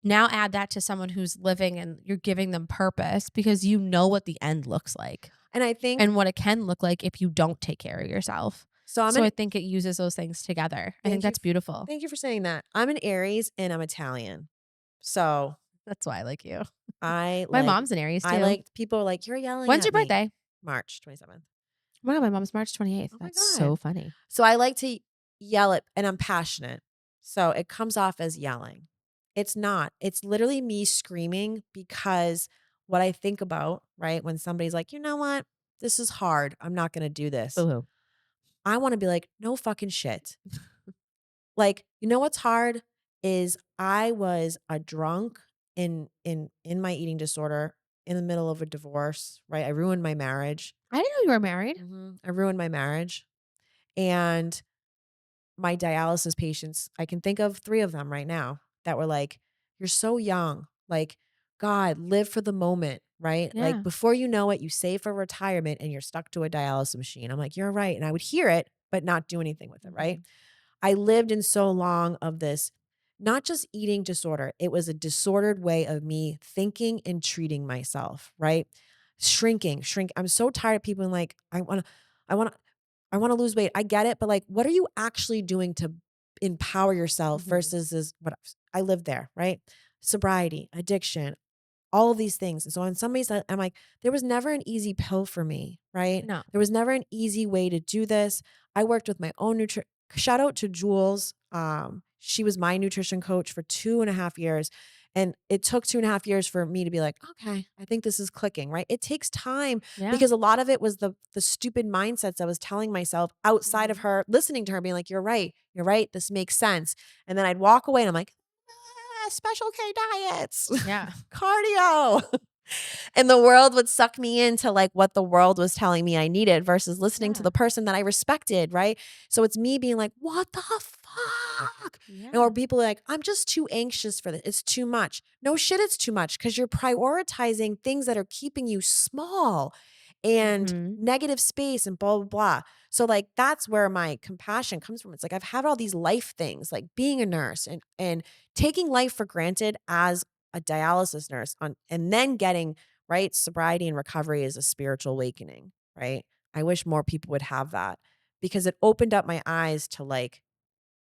Now add that to someone who's living and you're giving them purpose because you know what the end looks like And I think and what it can look like if you don't take care of yourself. so I think it uses those things together. I think that's beautiful. Thank you for saying that. I'm an Aries and I'm Italian. So That's why I like you. I My like mom's an Aries too. I like people are like, you're yelling When's at your me." birthday? March 27th. Oh my God, my mom's March 28th. Oh my That's so God. funny. So I like to yell it and I'm passionate. So it comes off as yelling. It's not. It's literally me screaming because what I think about, right? When somebody's like, you know what? This is hard. I'm not going to do this. Boo-hoo. I want to be like, no fucking shit. Like, you know what's hard is I was a drunk in my eating disorder in the middle of a divorce, right? I ruined my marriage. I didn't know you were married. I ruined my marriage. And my dialysis patients, I can think of 3 of them right now that were like, "You're so young. Like, God, live for the moment," right? Like, Yeah. before you know it, you save for retirement and you're stuck to a dialysis machine. I'm like, "You're right." And I would hear it, but not do anything with it, right? Mhm. I lived in so long of this, not just eating disorder, it was a disordered way of me thinking and treating myself, right? Shrink. I'm so tired of people being like, I wanna, I wanna lose weight. I get it, but like, what are you actually doing to empower yourself Mhm. versus this what I lived there, right? Sobriety, addiction, all of these things. And so on some ways, I'm like, there was never an easy pill for me, right? No. There was never an easy way to do this. I worked with my own shout out to Jules. She was my nutrition coach for 2.5 years. And it took 2.5 years for me to be like, okay, I think this is clicking, right? It takes time Yeah. because a lot of it was the stupid mindsets I was telling myself outside of Mhm. her, listening to her, being like, you're right, this makes sense. And then I'd walk away and I'm like, special K diets, Yeah. cardio. And the world would suck me into like what the world was telling me I needed versus listening to Yeah. the person that I respected, right? So it's me being like, what the fuck? Or Yeah. people like, I'm just too anxious for this. It's too much. No shit, it's too much because you're prioritizing things that are keeping you small and Mhm. negative space and blah, blah, blah. So like that's where my compassion comes from. It's like I've had all these life things, like being a nurse and taking life for granted as a dialysis nurse and then getting right sobriety and recovery is a spiritual awakening, right? I wish more people would have that because it opened up my eyes to like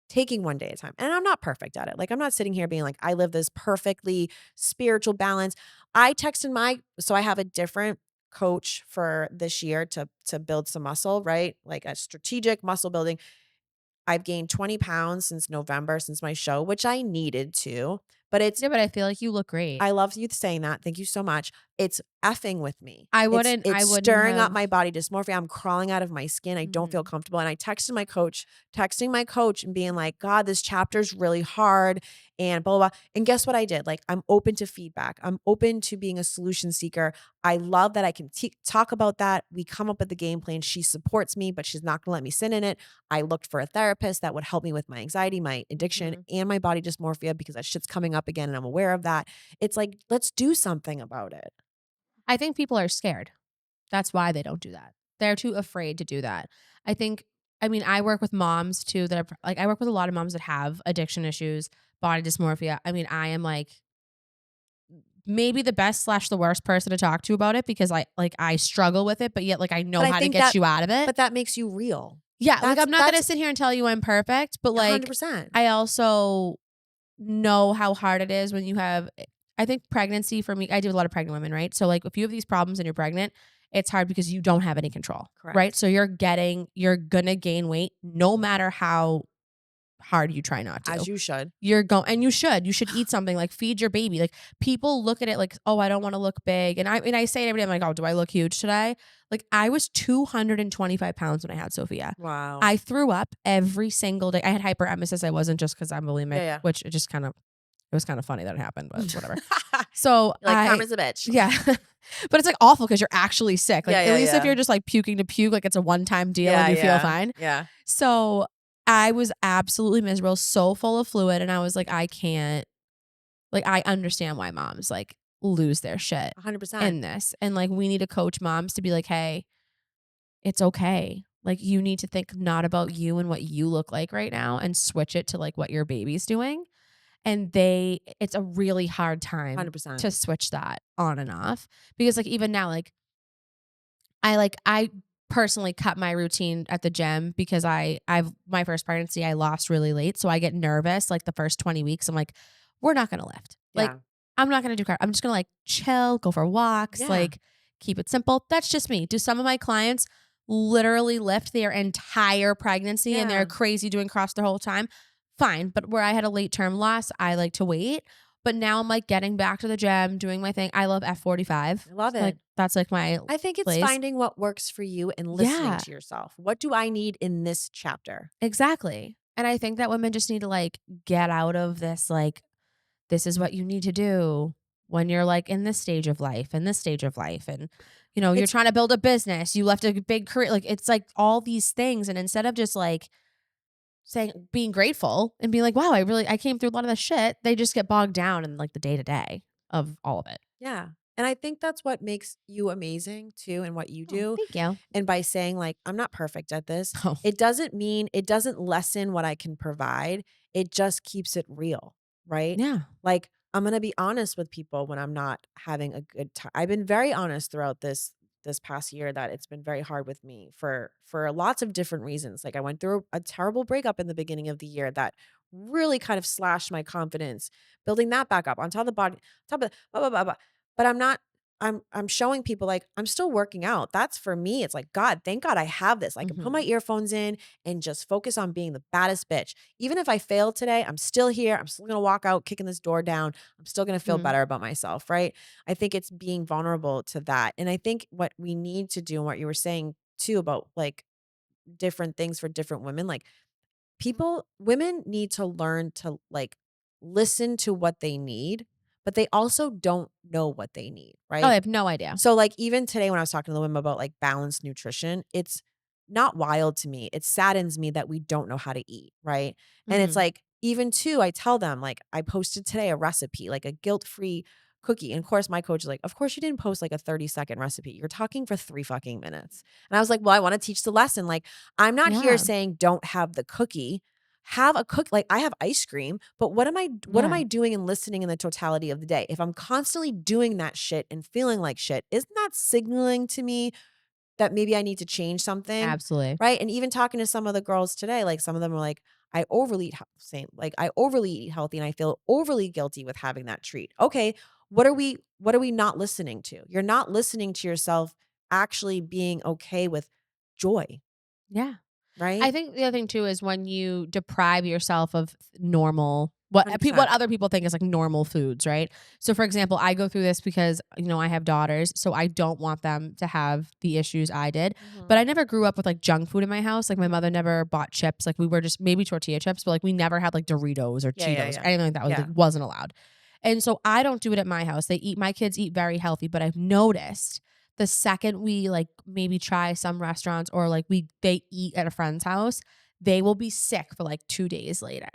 taking one day at a time. And I'm not perfect at it. Like I'm not sitting here being like I live this perfectly spiritual balance. So I have a different coach for this year to build some muscle, right? Like a strategic muscle building. I've gained 20 pounds since November, since my show, which I needed to, but Yeah, but I feel like you look great. I love you saying that. Thank you so much. It's effing with me. I It's wouldn't it's I wouldn't stirring up have. my body dysmorphia. I'm crawling out of my skin. I don't feel Mhm. comfortable. And I texting my coach and being like, God, this chapter's really hard and blah, blah, blah. And guess what I did? Like, I'm open to feedback. I'm open to being a solution seeker. I love that I can talk about that. We come up with the game plan. She supports me, but she's not going to let me sit in it. I looked for a therapist that would help me with my anxiety, my addiction, Mhm. and my body dysmorphia because that shit's coming up again and I'm aware of that. It's like, let's do something about it. I think people are scared. That's why they don't do that. They're too afraid to do that. I think I mean, I work with moms too that are like I work with a lot of moms that have addiction issues, body dysmorphia. I mean, I am like maybe the best slash the worst person to talk to about it because I struggle with it, but yet like I know But I how to think get you out of it. that makes you real. Yeah, like I'm not That's gonna sit here and tell you I'm perfect, but like 100%. I also know how hard it is when you have I think pregnancy for me, I do a lot of pregnant women, right? So like if you have these problems and you're pregnant, it's hard because you don't have any control, right? Correct. So you're gonna gain weight no matter how hard you try not to. As you should. You're going and you should eat something like feed your baby. Like people look at it like, oh, I don't want to look big. And I say it every day, I'm like, oh, do I look huge today? Like I was 225 pounds when I had Sophia. Wow. I threw up every single day. I had hyperemesis. I wasn't just because I'm bulimic, Yeah, which it was kind of funny that it happened, but whatever. yeah. So You're like, karma's a bitch. yeah, but it's like awful because you're actually sick. Like Yeah, at yeah, least if yeah. you're just like puking to puke, like it's a one time deal and Yeah, you feel yeah. fine. Yeah. So I was absolutely miserable, so full of fluid, and I was like, I can't. Like I understand why moms like lose their shit 100%. in this, and like we need to coach moms to be like, hey, it's okay. Like you need to think not about you and what you look like right now, and switch it to like what your baby's doing. And it's a really hard time 100%. to switch that on and off because like even now I personally cut my routine at the gym because I've my first pregnancy I lost really late, so I get nervous like the first 20 weeks. I'm like, we're not gonna lift. Like Yeah. I'm not gonna do cardio. I'm just gonna like chill, go for walks, Yeah. like keep it simple. That's just me. Do some of my clients literally lift their entire pregnancy and they're Yeah. crazy doing cross the whole time? Fine. But where I had a late term loss, I like to wait. But now I'm like getting back to the gym, doing my thing. I love F45. I love Like it. that's like my I think it's place. finding what works for you and listening Yeah, to yourself. What do I need in this chapter? exactly. And I think that women just need to like get out of this, like, this is what you need to do. when you're like in this stage of life and this stage of life and you're It's trying to build a business, you left a big career, like it's like all these things. And instead of just like being grateful and being like, wow, I came through a lot of this shit, they just get bogged down in like the day to day of all of it. Yeah. And I think that's what makes you amazing too and what you Oh, do. thank you. And by saying like, I'm not perfect at this, Oh, it doesn't lessen what I can provide. It just keeps it real, right? yeah. Like I'm going to be honest with people when I'm not having a good time. I've been very honest throughout this past year that it's been very hard with me for lots of different reasons. Like I went through a terrible breakup in the beginning of the year that really kind of slashed my confidence, building that back up on top of the body, top of blah, blah, blah, blah. But I'm showing people like I'm still working out. That's for me. It's like, God, thank God I have this. I can put my Mhm. earphones in and just focus on being the baddest bitch. Even if I fail today, I'm still here. I'm still gonna walk out, kicking this door down. I'm still gonna feel Mhm. better about myself, right? I think it's being vulnerable to that. And I think what we need to do and what you were saying too about like different things for different women, like women need to learn to like listen to what they need, but they also don't know what they need, Oh, I right? have no idea. So like even today when I was talking to the women about like balanced nutrition, it's not wild to me. It saddens me that we don't know how to eat, right? And it's Mhm. like even too, I tell them like I posted today a recipe, like a guilt-free cookie. And of course my coach is like, "Of course you didn't post like a 30-second recipe. You're talking for 3 fucking minutes." And I was like, "Well, I want to teach the lesson. Like I'm not here Yeah. saying don't have the cookie. Have a cook like I have ice cream, but what am Yeah. I doing and listening in the totality of the day? If I'm constantly doing that shit and feeling like shit, isn't that signaling to me that maybe I need to change something?" Absolutely. Right? And even talking to some of the girls today, like some of them are like, I overly eat same, like I overly eat healthy and I feel overly guilty with having that treat. Okay, what are we not listening to? You're not listening to yourself actually being okay with joy, Yeah. I right? think the other thing too is when you deprive yourself of normal what 100%. other people think is like normal foods, right? So for example, I go through this because I have daughters, so I don't want them to have the issues I did. But Mhm. I never grew up with like junk food in my house. Like my mother never bought chips. Like we were just maybe tortilla chips, but like we never had like Doritos or Yeah, yeah, Cheetos or yeah. anything like that. Was like Yeah. wasn't allowed. And so I don't do it at my house. My kids eat very healthy, but I've noticed the second we like maybe try some restaurants or like they eat at a friend's house, they will be sick for like 2 days later.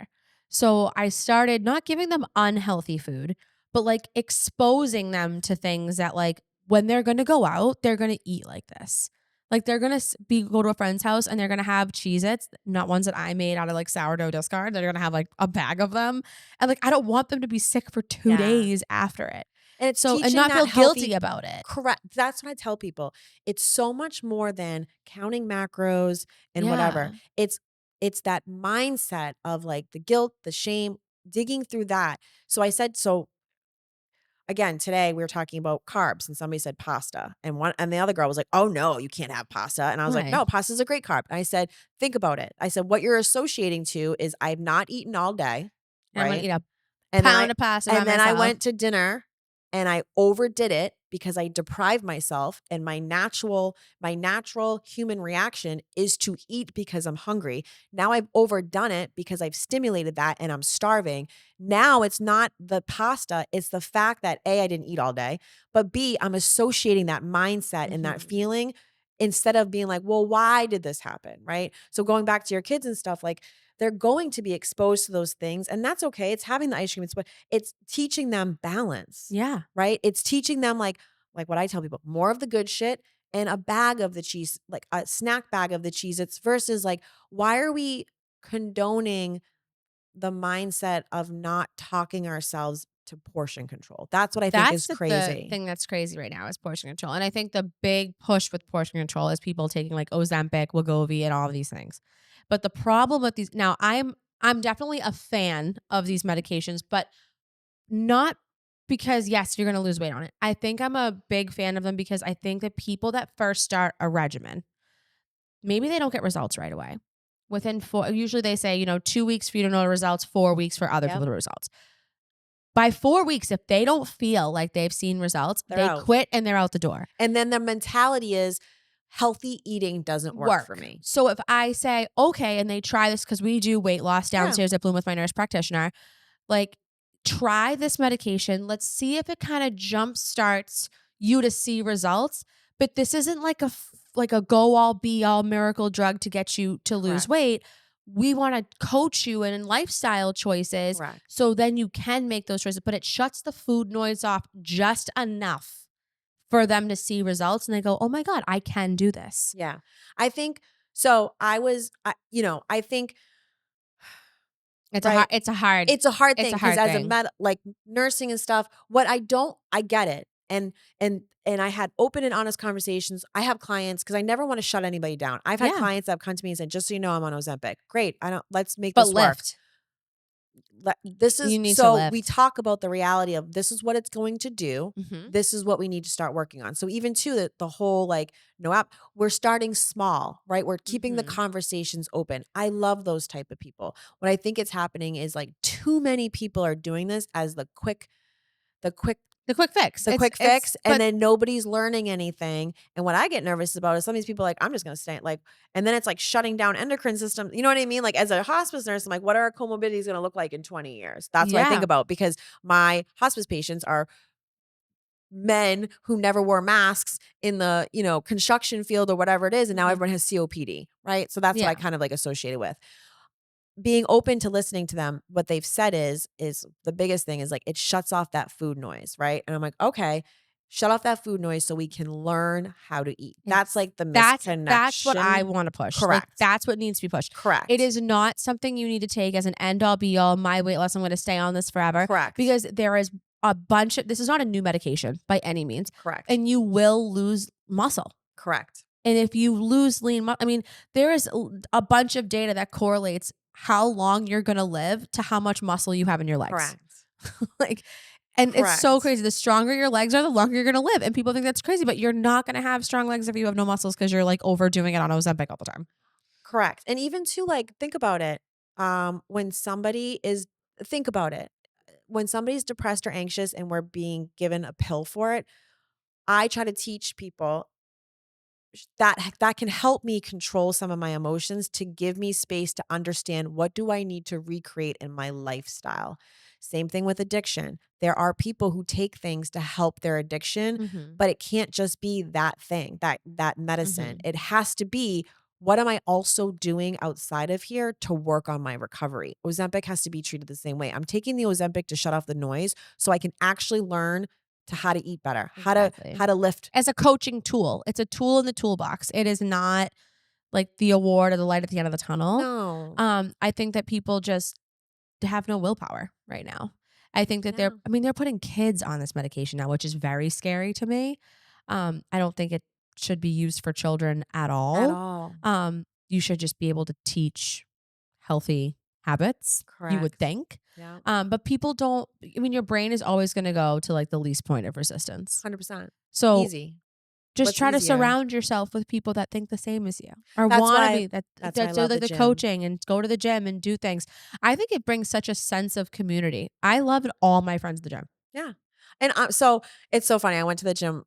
So I started not giving them unhealthy food, but like exposing them to things that like when they're going to go out, they're going to eat like this. Like they're going to go to a friend's house and they're going to have Cheez-Its, not ones that I made out of like sourdough discard. They're going to have like a bag of them. And like I don't want them to be sick for 2 Yeah. days after it. And it's So and teaching not that feel healthy guilty about it. correct. That's what I tell people. It's so much more than counting macros and whatever. Yeah. It's that mindset of like the guilt, the shame, digging through that. So again, today we were talking about carbs and somebody said pasta. And the other girl was like, "Oh no, you can't have pasta." And I was like, Why? "No, pasta is a great carb." And I said, "Think about it." I said, "What you're associating to is I've not eaten all day, And I'm gonna right? eat a And then I pound of pasta by and then I myself. went to dinner and I overdid it because I deprived myself and my natural human reaction is to eat because I'm hungry. Now I've overdone it because I've stimulated that and I'm starving. Now it's not the pasta, it's the fact that A, I didn't eat all day, but B, I'm associating that mindset and that Mhm. feeling instead of being like, "Well, why did this happen?" Right? So going back to your kids and stuff, like they're going to be exposed to those things, and that's okay. It's having the ice cream. It's teaching them balance, Yeah. right? It's teaching them like what I tell people, more of the good shit and a bag of the cheese, like a snack bag of the Cheez-Its versus like, why are we condoning the mindset of not talking ourselves to portion control? That's what I think is That's the crazy. thing that's crazy right now is portion control. And I think the big push with portion control is people taking like Ozempic, Wegovy, and all of these things. But the problem with these now, I'm definitely a fan of these medications, but not because yes, you're gonna lose weight on it. I think I'm a big fan of them because I think that people that first start a regimen, maybe they don't get results right away. Within usually they say, 2 weeks for you to know the results, 4 weeks for other Yep. people to results. By 4 weeks, if they don't feel like they've seen results, They're they out. quit and they're out the door. And then the mentality is healthy eating doesn't work for Work. me. So if I say, okay, and they try this because we do weight loss Yeah. downstairs at Bloom with my nurse practitioner, like try this medication. Let's see if it kind of jump starts you to see results. But this isn't like a go all be all miracle drug to get you to lose Correct. weight. We want to coach you in lifestyle choices Correct. so then you can make those choices. But it shuts the food noise off just enough for them to see results and they go, oh my God, I can do this. Yeah. I think so. I think It's right. a hard It's a hard it's thing a because hard as a thing. like nursing and stuff, I get it. And I had open and honest conversations. I have clients because I never want to shut anybody down. I've had Yeah. clients that have come to me and said, just so you know, I'm on Ozempic. Great. Let's make But this work. lift. This You is need to so we lift. talk about the reality of this is what it's going to do. Mm-hmm. This is what we need to start working on. So even too, the whole like no app, we're starting small, right? We're keeping the Mm-hmm. conversations open. I love those type of people. What I think is happening is like too many people are doing this as the quick The quick fix. fix, and but then nobody's learning anything. And what I get nervous about is some of these people are like, I'm just going to stay like, and then it's like shutting down endocrine system. You know what I mean? Like as a hospice nurse, I'm like, what are our comorbidities going to look like in 20 years? That's what I think yeah. about because my hospice patients are men who never wore masks in the, construction field or whatever it is. And now Mhm. everyone has COPD, right? So that's what I Yeah. kind of like associate it with. Being open to listening to them, what they've said is the biggest thing is like it shuts off that food noise, right? And I'm like, okay, shut off that food noise so we can learn how to eat. That's like the That's what I misconnection. want to push. Like Correct. that's what needs to be pushed. Correct. It is not something you need to take as an end all be all. My weight loss, I'm going to stay on this forever. Correct. Because there is a bunch of this is not a new medication by any means. Correct. And you will lose muscle. Correct. And if you lose lean muscle, I mean, there is a bunch of data that correlates how long you're going to live to how much muscle you have in your legs. Correct. Like, and Correct. it's so crazy. The stronger your legs are, the longer you're going to live. And people think that's crazy, but you're not going to have strong legs if you have no muscles because you're like overdoing it on Ozempic all the time. Correct. And even to like, think about it. Think about it. When somebody's depressed or anxious and we're being given a pill for it, I try to teach people that can help me control some of my emotions to give me space to understand what do I need to recreate in my lifestyle. Same thing with addiction. There are people who take things to help their addiction, Mm-hmm. but it can't just be that thing, that medicine. Mm-hmm. It has to be what am I also doing outside of here to work on my recovery? Ozempic has to be treated the same way. I'm taking the Ozempic to shut off the noise so I can actually learn to how to eat better, Exactly. how to lift. As a coaching tool. It's a tool in the toolbox. It is not like the award or the light at the end of the tunnel. No. I think that people just have no willpower right now. I think that they're putting kids on this medication now, which is very scary to me. I don't think it should be used for children at all. At all. You should just be able to teach healthy habits, you would Correct. think. Yeah. But people don't, I mean, your brain is always going to go to like the least point of resistance. 100%. So Easy. just What's try to easier? surround yourself with people that think the same as you or That's want why- to be that that's why I do love like the the gym. coaching and go to the gym and do things. I think it brings such a sense of community. I love all my friends at the gym. Yeah. And so it's so funny. I went to the gym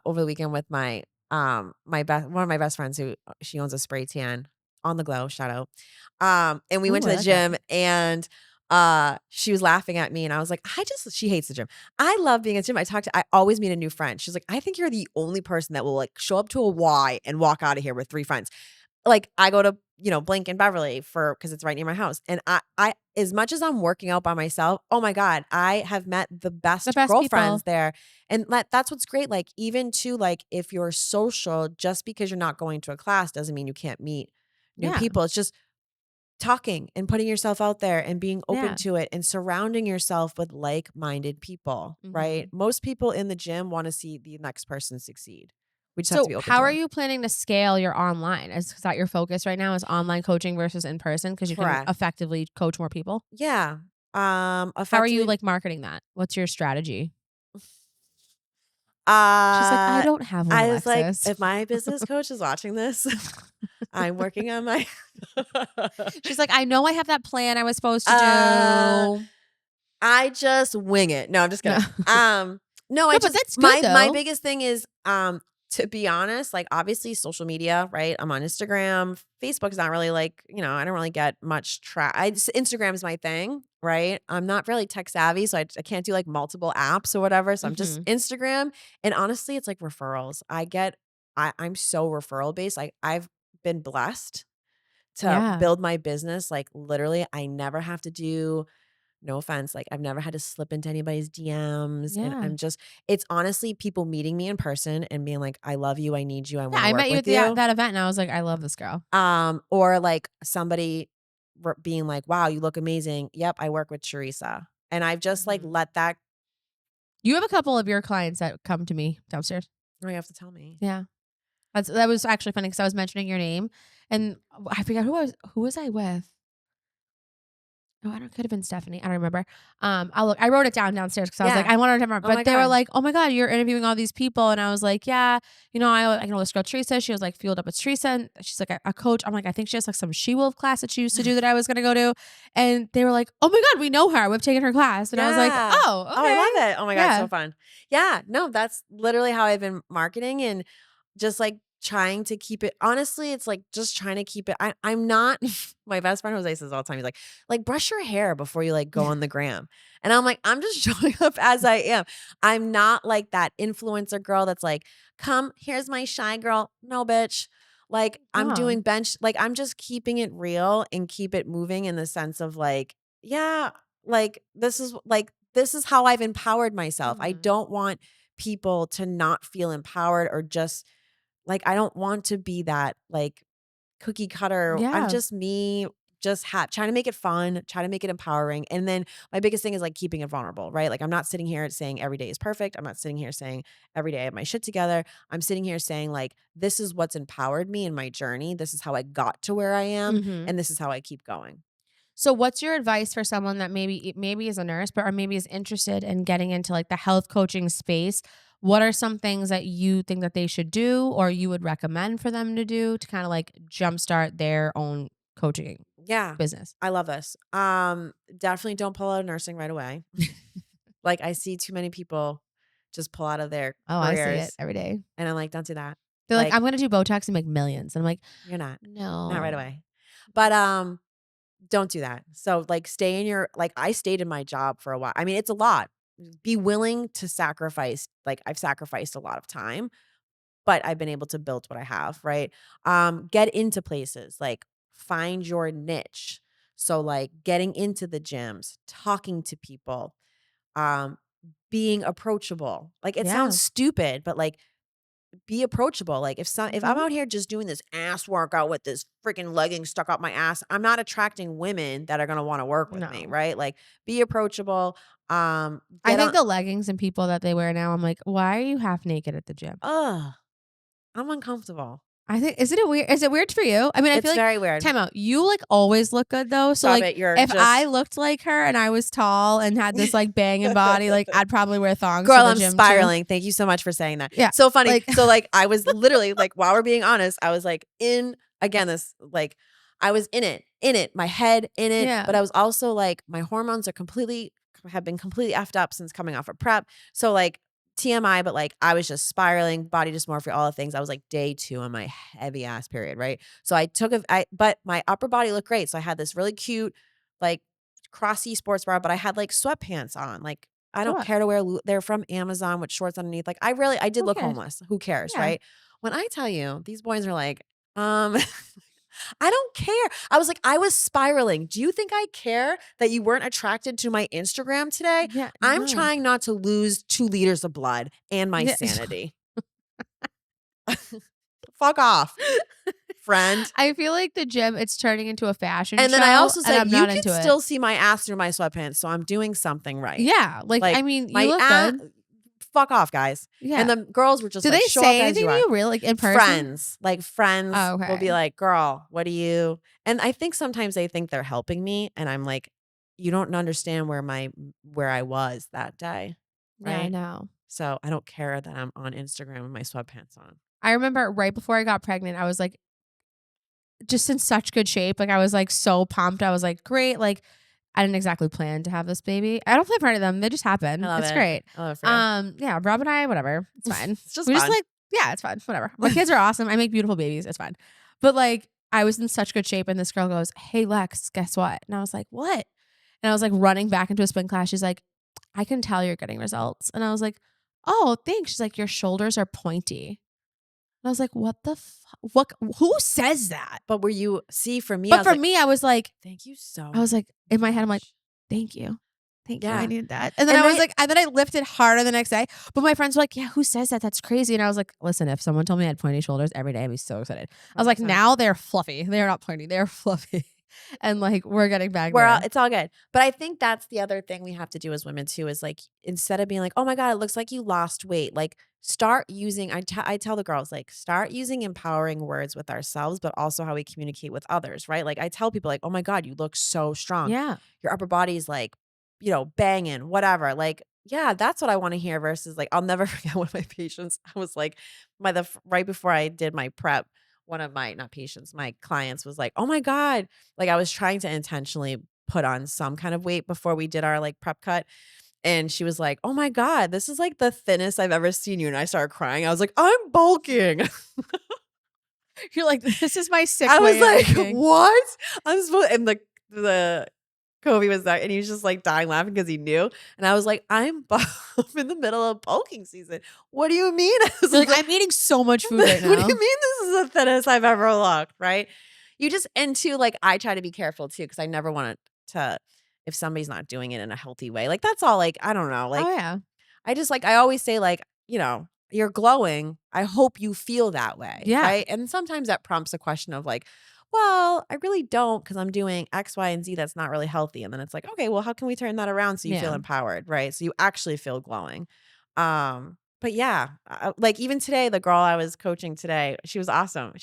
over the weekend with one of my best friends who she owns a spray tan on the Glow, shout out. And we Ooh, went to I the like gym and she was laughing at me and I was like, she hates the gym. I love being at the gym. I always meet a new friend. She's like, I think you're the only person that will like show up to a Y and walk out of here with 3 friends. Like I go to, Blink in Beverly because it's right near my house. And I, as much as I'm working out by myself, oh my God, I have met the best girlfriends people. there. And that's what's great. Like even to like, if you're social, just because you're not going to a class doesn't mean you can't meet new Yeah. people. It's just talking and putting yourself out there and being open Yeah. to it and surrounding yourself with like-minded people, right? Mhm. Most people in the gym want to see the next person succeed. We just have to be So open how to are it. you planning to scale your online? Is that your focus right now is online coaching versus in person? Because you can Correct. effectively coach more people. Yeah. How are you like marketing that? What's your strategy? She's like, I don't have one, I was like, Alexis. if my business coach is watching this, I'm working on my. She's like, I know I have that plan I was supposed to do. I just wing it. No, I'm just kidding. No, but that's good, my though. biggest thing is to be honest, like obviously social media, right? I'm on Instagram. Facebook's not really like, I don't really get much Instagram's my thing, right? I'm not really tech savvy, so I can't do like multiple apps or whatever. So I'm just Instagram. And honestly, it's like referrals. I'm so referral based. Like I've been blessed to Yeah. build my business. Like literally, I never have to do, no offense, like I've never had to slip into anybody's DMs. And Yeah. it's honestly people meeting me in person and being like, I love you, I need you, I want to I work met you with at you. that event and I was like, I love this girl. Or like somebody being like, wow, you look amazing. Yep, I work with Theresa. And I've just like let that. You have a couple of your clients that come to me downstairs. Oh, you have to tell me. Yeah. That was actually funny because I was mentioning your name and I forgot who was I with? Oh, could have been Stephanie. I don't remember. I wrote it downstairs because I was like, Yeah. I wanted to remember. Oh my But they were God. like, oh my God, you're interviewing all these people. And I was like, yeah, I know this girl Theresa. She was like fueled up with Theresa. And she's like a coach. I'm like, I think she has like some she-wolf class that she used to do that I was going to go to. And they were like, oh my God, we know her. We've taken her class. And I was like, oh, okay. Oh, I love it. Oh my God, Yeah. so fun. Yeah. No, that's literally how I've been marketing and just like trying to keep it. Honestly, it's like just trying to keep it. I'm not, my best friend Jose says all the time, he's like brush your hair before you like go on the gram. And I'm like, I'm just showing up as I am. I'm not like that influencer girl that's like, come, here's my shy girl. No, bitch. Like I'm doing bench, like I'm just keeping it real and keep it moving in the sense of like, yeah, like this is how I've empowered myself. I don't want people to not feel empowered or just like, I don't want to be that like cookie cutter. Yeah. I'm just me, just trying to make it fun, try to make it empowering. And then my biggest thing is like keeping it vulnerable, right? Like I'm not sitting here saying every day is perfect. I'm not sitting here saying every day I have my shit together. I'm sitting here saying like, this is what's empowered me in my journey. This is how I got to where I am. And this is how I keep going. So what's your advice for someone that maybe is a nurse, or maybe is interested in getting into like the health coaching space? What are some things that you think that they should do or you would recommend for them to do to kind of like jumpstart their own coaching business? I love this. Definitely don't pull out of nursing right away. Like I see too many people just pull out of their careers. I see it every day. And I'm like, don't do that. They're like, I'm going to do Botox and make millions. And I'm like, you're not. No. Not right away. But don't do that. So like stay in your, like I stayed in my job for a while. I mean, it's a lot. Be willing to sacrifice. Like I've sacrificed a lot of time, but I've been able to build what I have, right? Get into places, like find your niche. So like getting into the gyms, talking to people, being approachable. Like it sounds stupid, but like be approachable. Like if I'm out here just doing this ass workout with this freaking legging stuck up my ass, I'm not attracting women that are going to want to work with me, right? Like be approachable. I think the leggings and people that they wear now, I'm like, why are you half naked at the gym? I'm uncomfortable. I think, is it weird? Is it weird for you? I mean, I feel like very weird. Time out. You like always look good though. So Stop like, it. if I looked like her and I was tall and had this like banging body, like I'd probably wear thongs. Girl, to the I'm gym spiraling. Too. Thank you so much for saying that. Yeah. So funny. So like I was literally like, while we're being honest, I was like I was in it, my head in it. Yeah. But I was also like, my hormones have been completely effed up since coming off of prep. So like TMI, but like I was just spiraling, body dysmorphia, all the things. I was like day 2 on my heavy ass period, right? So I but my upper body looked great. So I had this really cute, like crossy sports bra, but I had like sweatpants on. Like I don't care to wear, they're from Amazon with shorts underneath. Like I did look homeless. Who cares, right? When I tell you, these boys are like, I don't care. I was like, I was spiraling. Do you think I care that you weren't attracted to my Instagram today? Yeah, I'm trying not to lose 2 liters of blood and my sanity. Fuck off, friend. I feel like the gym, it's turning into a fashion show. And then I also said, you can still still see my ass through my sweatpants, so I'm doing something right. Yeah. Like I mean, you look good. Fuck off, guys. Yeah. And the girls were just like, show say anything to you really, like in person? Friends will be like, girl, what do you? And I think sometimes they think they're helping me. And I'm like, you don't understand where I was that day. Right? Yeah, I know. So I don't care that I'm on Instagram with my sweatpants on. I remember right before I got pregnant, I was like, just in such good shape. Like I was like so pumped. I was like, great. Like I didn't exactly plan to have this baby. I don't plan for any of them. They just happen. It's great. I love it for you. Yeah, Rob and I, whatever. It's fine. It's just we fun. just like Yeah, it's fine. Whatever. My kids are awesome. I make beautiful babies. It's fine. But like, I was in such good shape, and this girl goes, "Hey Lex, guess what?" And I was like, "What?" And I was like running back into a spin class. She's like, "I can tell you're getting results." And I was like, "Oh, thanks." She's like, "Your shoulders are pointy." And I was like, "What the what? Who says that?" But were you see, for me, I But was for like, me, I was like, "Thank you so I was like, in my head, I'm like, much." "Thank you. Thank you. I Yeah. needed that." And then And I was I like, and then I lifted harder the next day. But my friends were like, "Yeah, who says that? That's crazy." And I was like, listen, if someone told me I had pointy shoulders every day, I'd be so excited. I was like, 100%. now they're fluffy. They're not pointy. They're fluffy. And like, we're getting back We're all, there. it's all good. But I think that's the other thing we have to do as women too is like instead of being like, "Oh my god, it looks like you lost weight." Like start using I tell the girls like start using empowering words with ourselves but also how we communicate with others, right? Like I tell people like, "Oh my god, you look so strong. Yeah. Your upper body is like, banging, whatever." Like, yeah, that's what I want to hear versus like I'll never forget one of my patients. I was like right before I did my prep, one of my not patients, my clients was like, "Oh my god." Like I was trying to intentionally put on some kind of weight before we did our like prep cut. And she was like, "Oh my God, this is like the thinnest I've ever seen you." And I started crying. I was like, "I'm bulking." You're like, this is my sick I was way of like, being. "What?" I'm supposed and the Kobe was there and he was just like dying laughing because he knew. And I was like, "I'm in the middle of bulking season. What do you mean?" I was You're like, like, I'm eating so much food what right do you mean now. this is the thinnest I've ever looked, right? You just and two, like I try to be careful too, because I never want to if somebody's not doing it in a healthy way. Like that's all like, I don't know. Oh Like yeah. I just like I always say, like, you're glowing. I hope you feel that way. Yeah. Right. And sometimes that prompts a question of like, well, I really don't because I'm doing X, Y, and Z that's not really healthy. And then it's like, okay, well, how can we turn that around so you feel Yeah. empowered? Right. So you actually feel glowing. But yeah, like even today, the girl I was coaching today, she was awesome.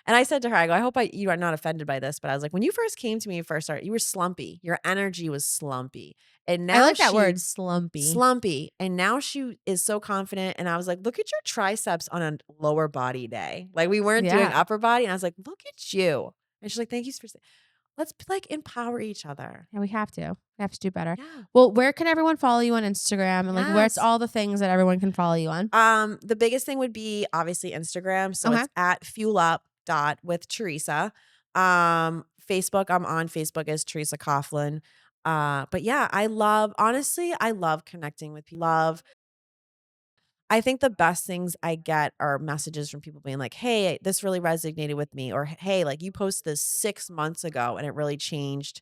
And I said to her, I go, I hope you are not offended by this, but I was like, when you first came to me, you first started, you were slumpy. Your energy was slumpy. And I now like that word, slumpy. slumpy. And now she is so confident. And I was like, look at your triceps on a lower body day. Like we weren't doing Yeah. upper body. And I was like, look at you. And she's like, thank you for saying, let's like empower each other. Yeah, we have to. We have to do better. Yeah. Well, where can everyone follow you on Instagram? And like, where's Yes. all the things that everyone can follow you on? The biggest thing would be obviously Instagram. So Okay. it's at fuel up dot with Theresa. Facebook, I'm on Facebook as Theresa Coughlin. But yeah, honestly, I love connecting with people. I think the best things I get are messages from people being like, "Hey, this really resonated with me," or "Hey, like you posted this 6 months ago and it really changed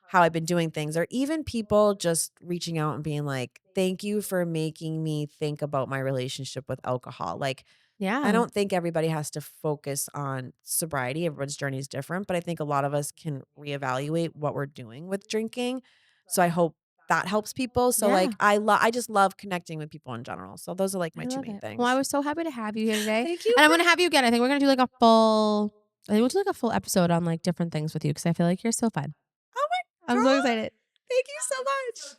how I've been doing things," or even people just reaching out and being like, "Thank you for making me think about my relationship with alcohol." Like, I Yeah. don't think everybody has to focus on sobriety. Everyone's journey is different, but I think a lot of us can reevaluate what we're doing with drinking. So I hope that helps people. So like Yeah. I just love connecting with people in general. So those are like my I two love main it. Well, I things. was so happy to have you here today. Thank you And I'm for going to have you again. I think we're going to do like a full, I think we'll do like a full episode on like different things with you because I feel like you're so fun. Oh my I'm so god. excited. Thank you so much.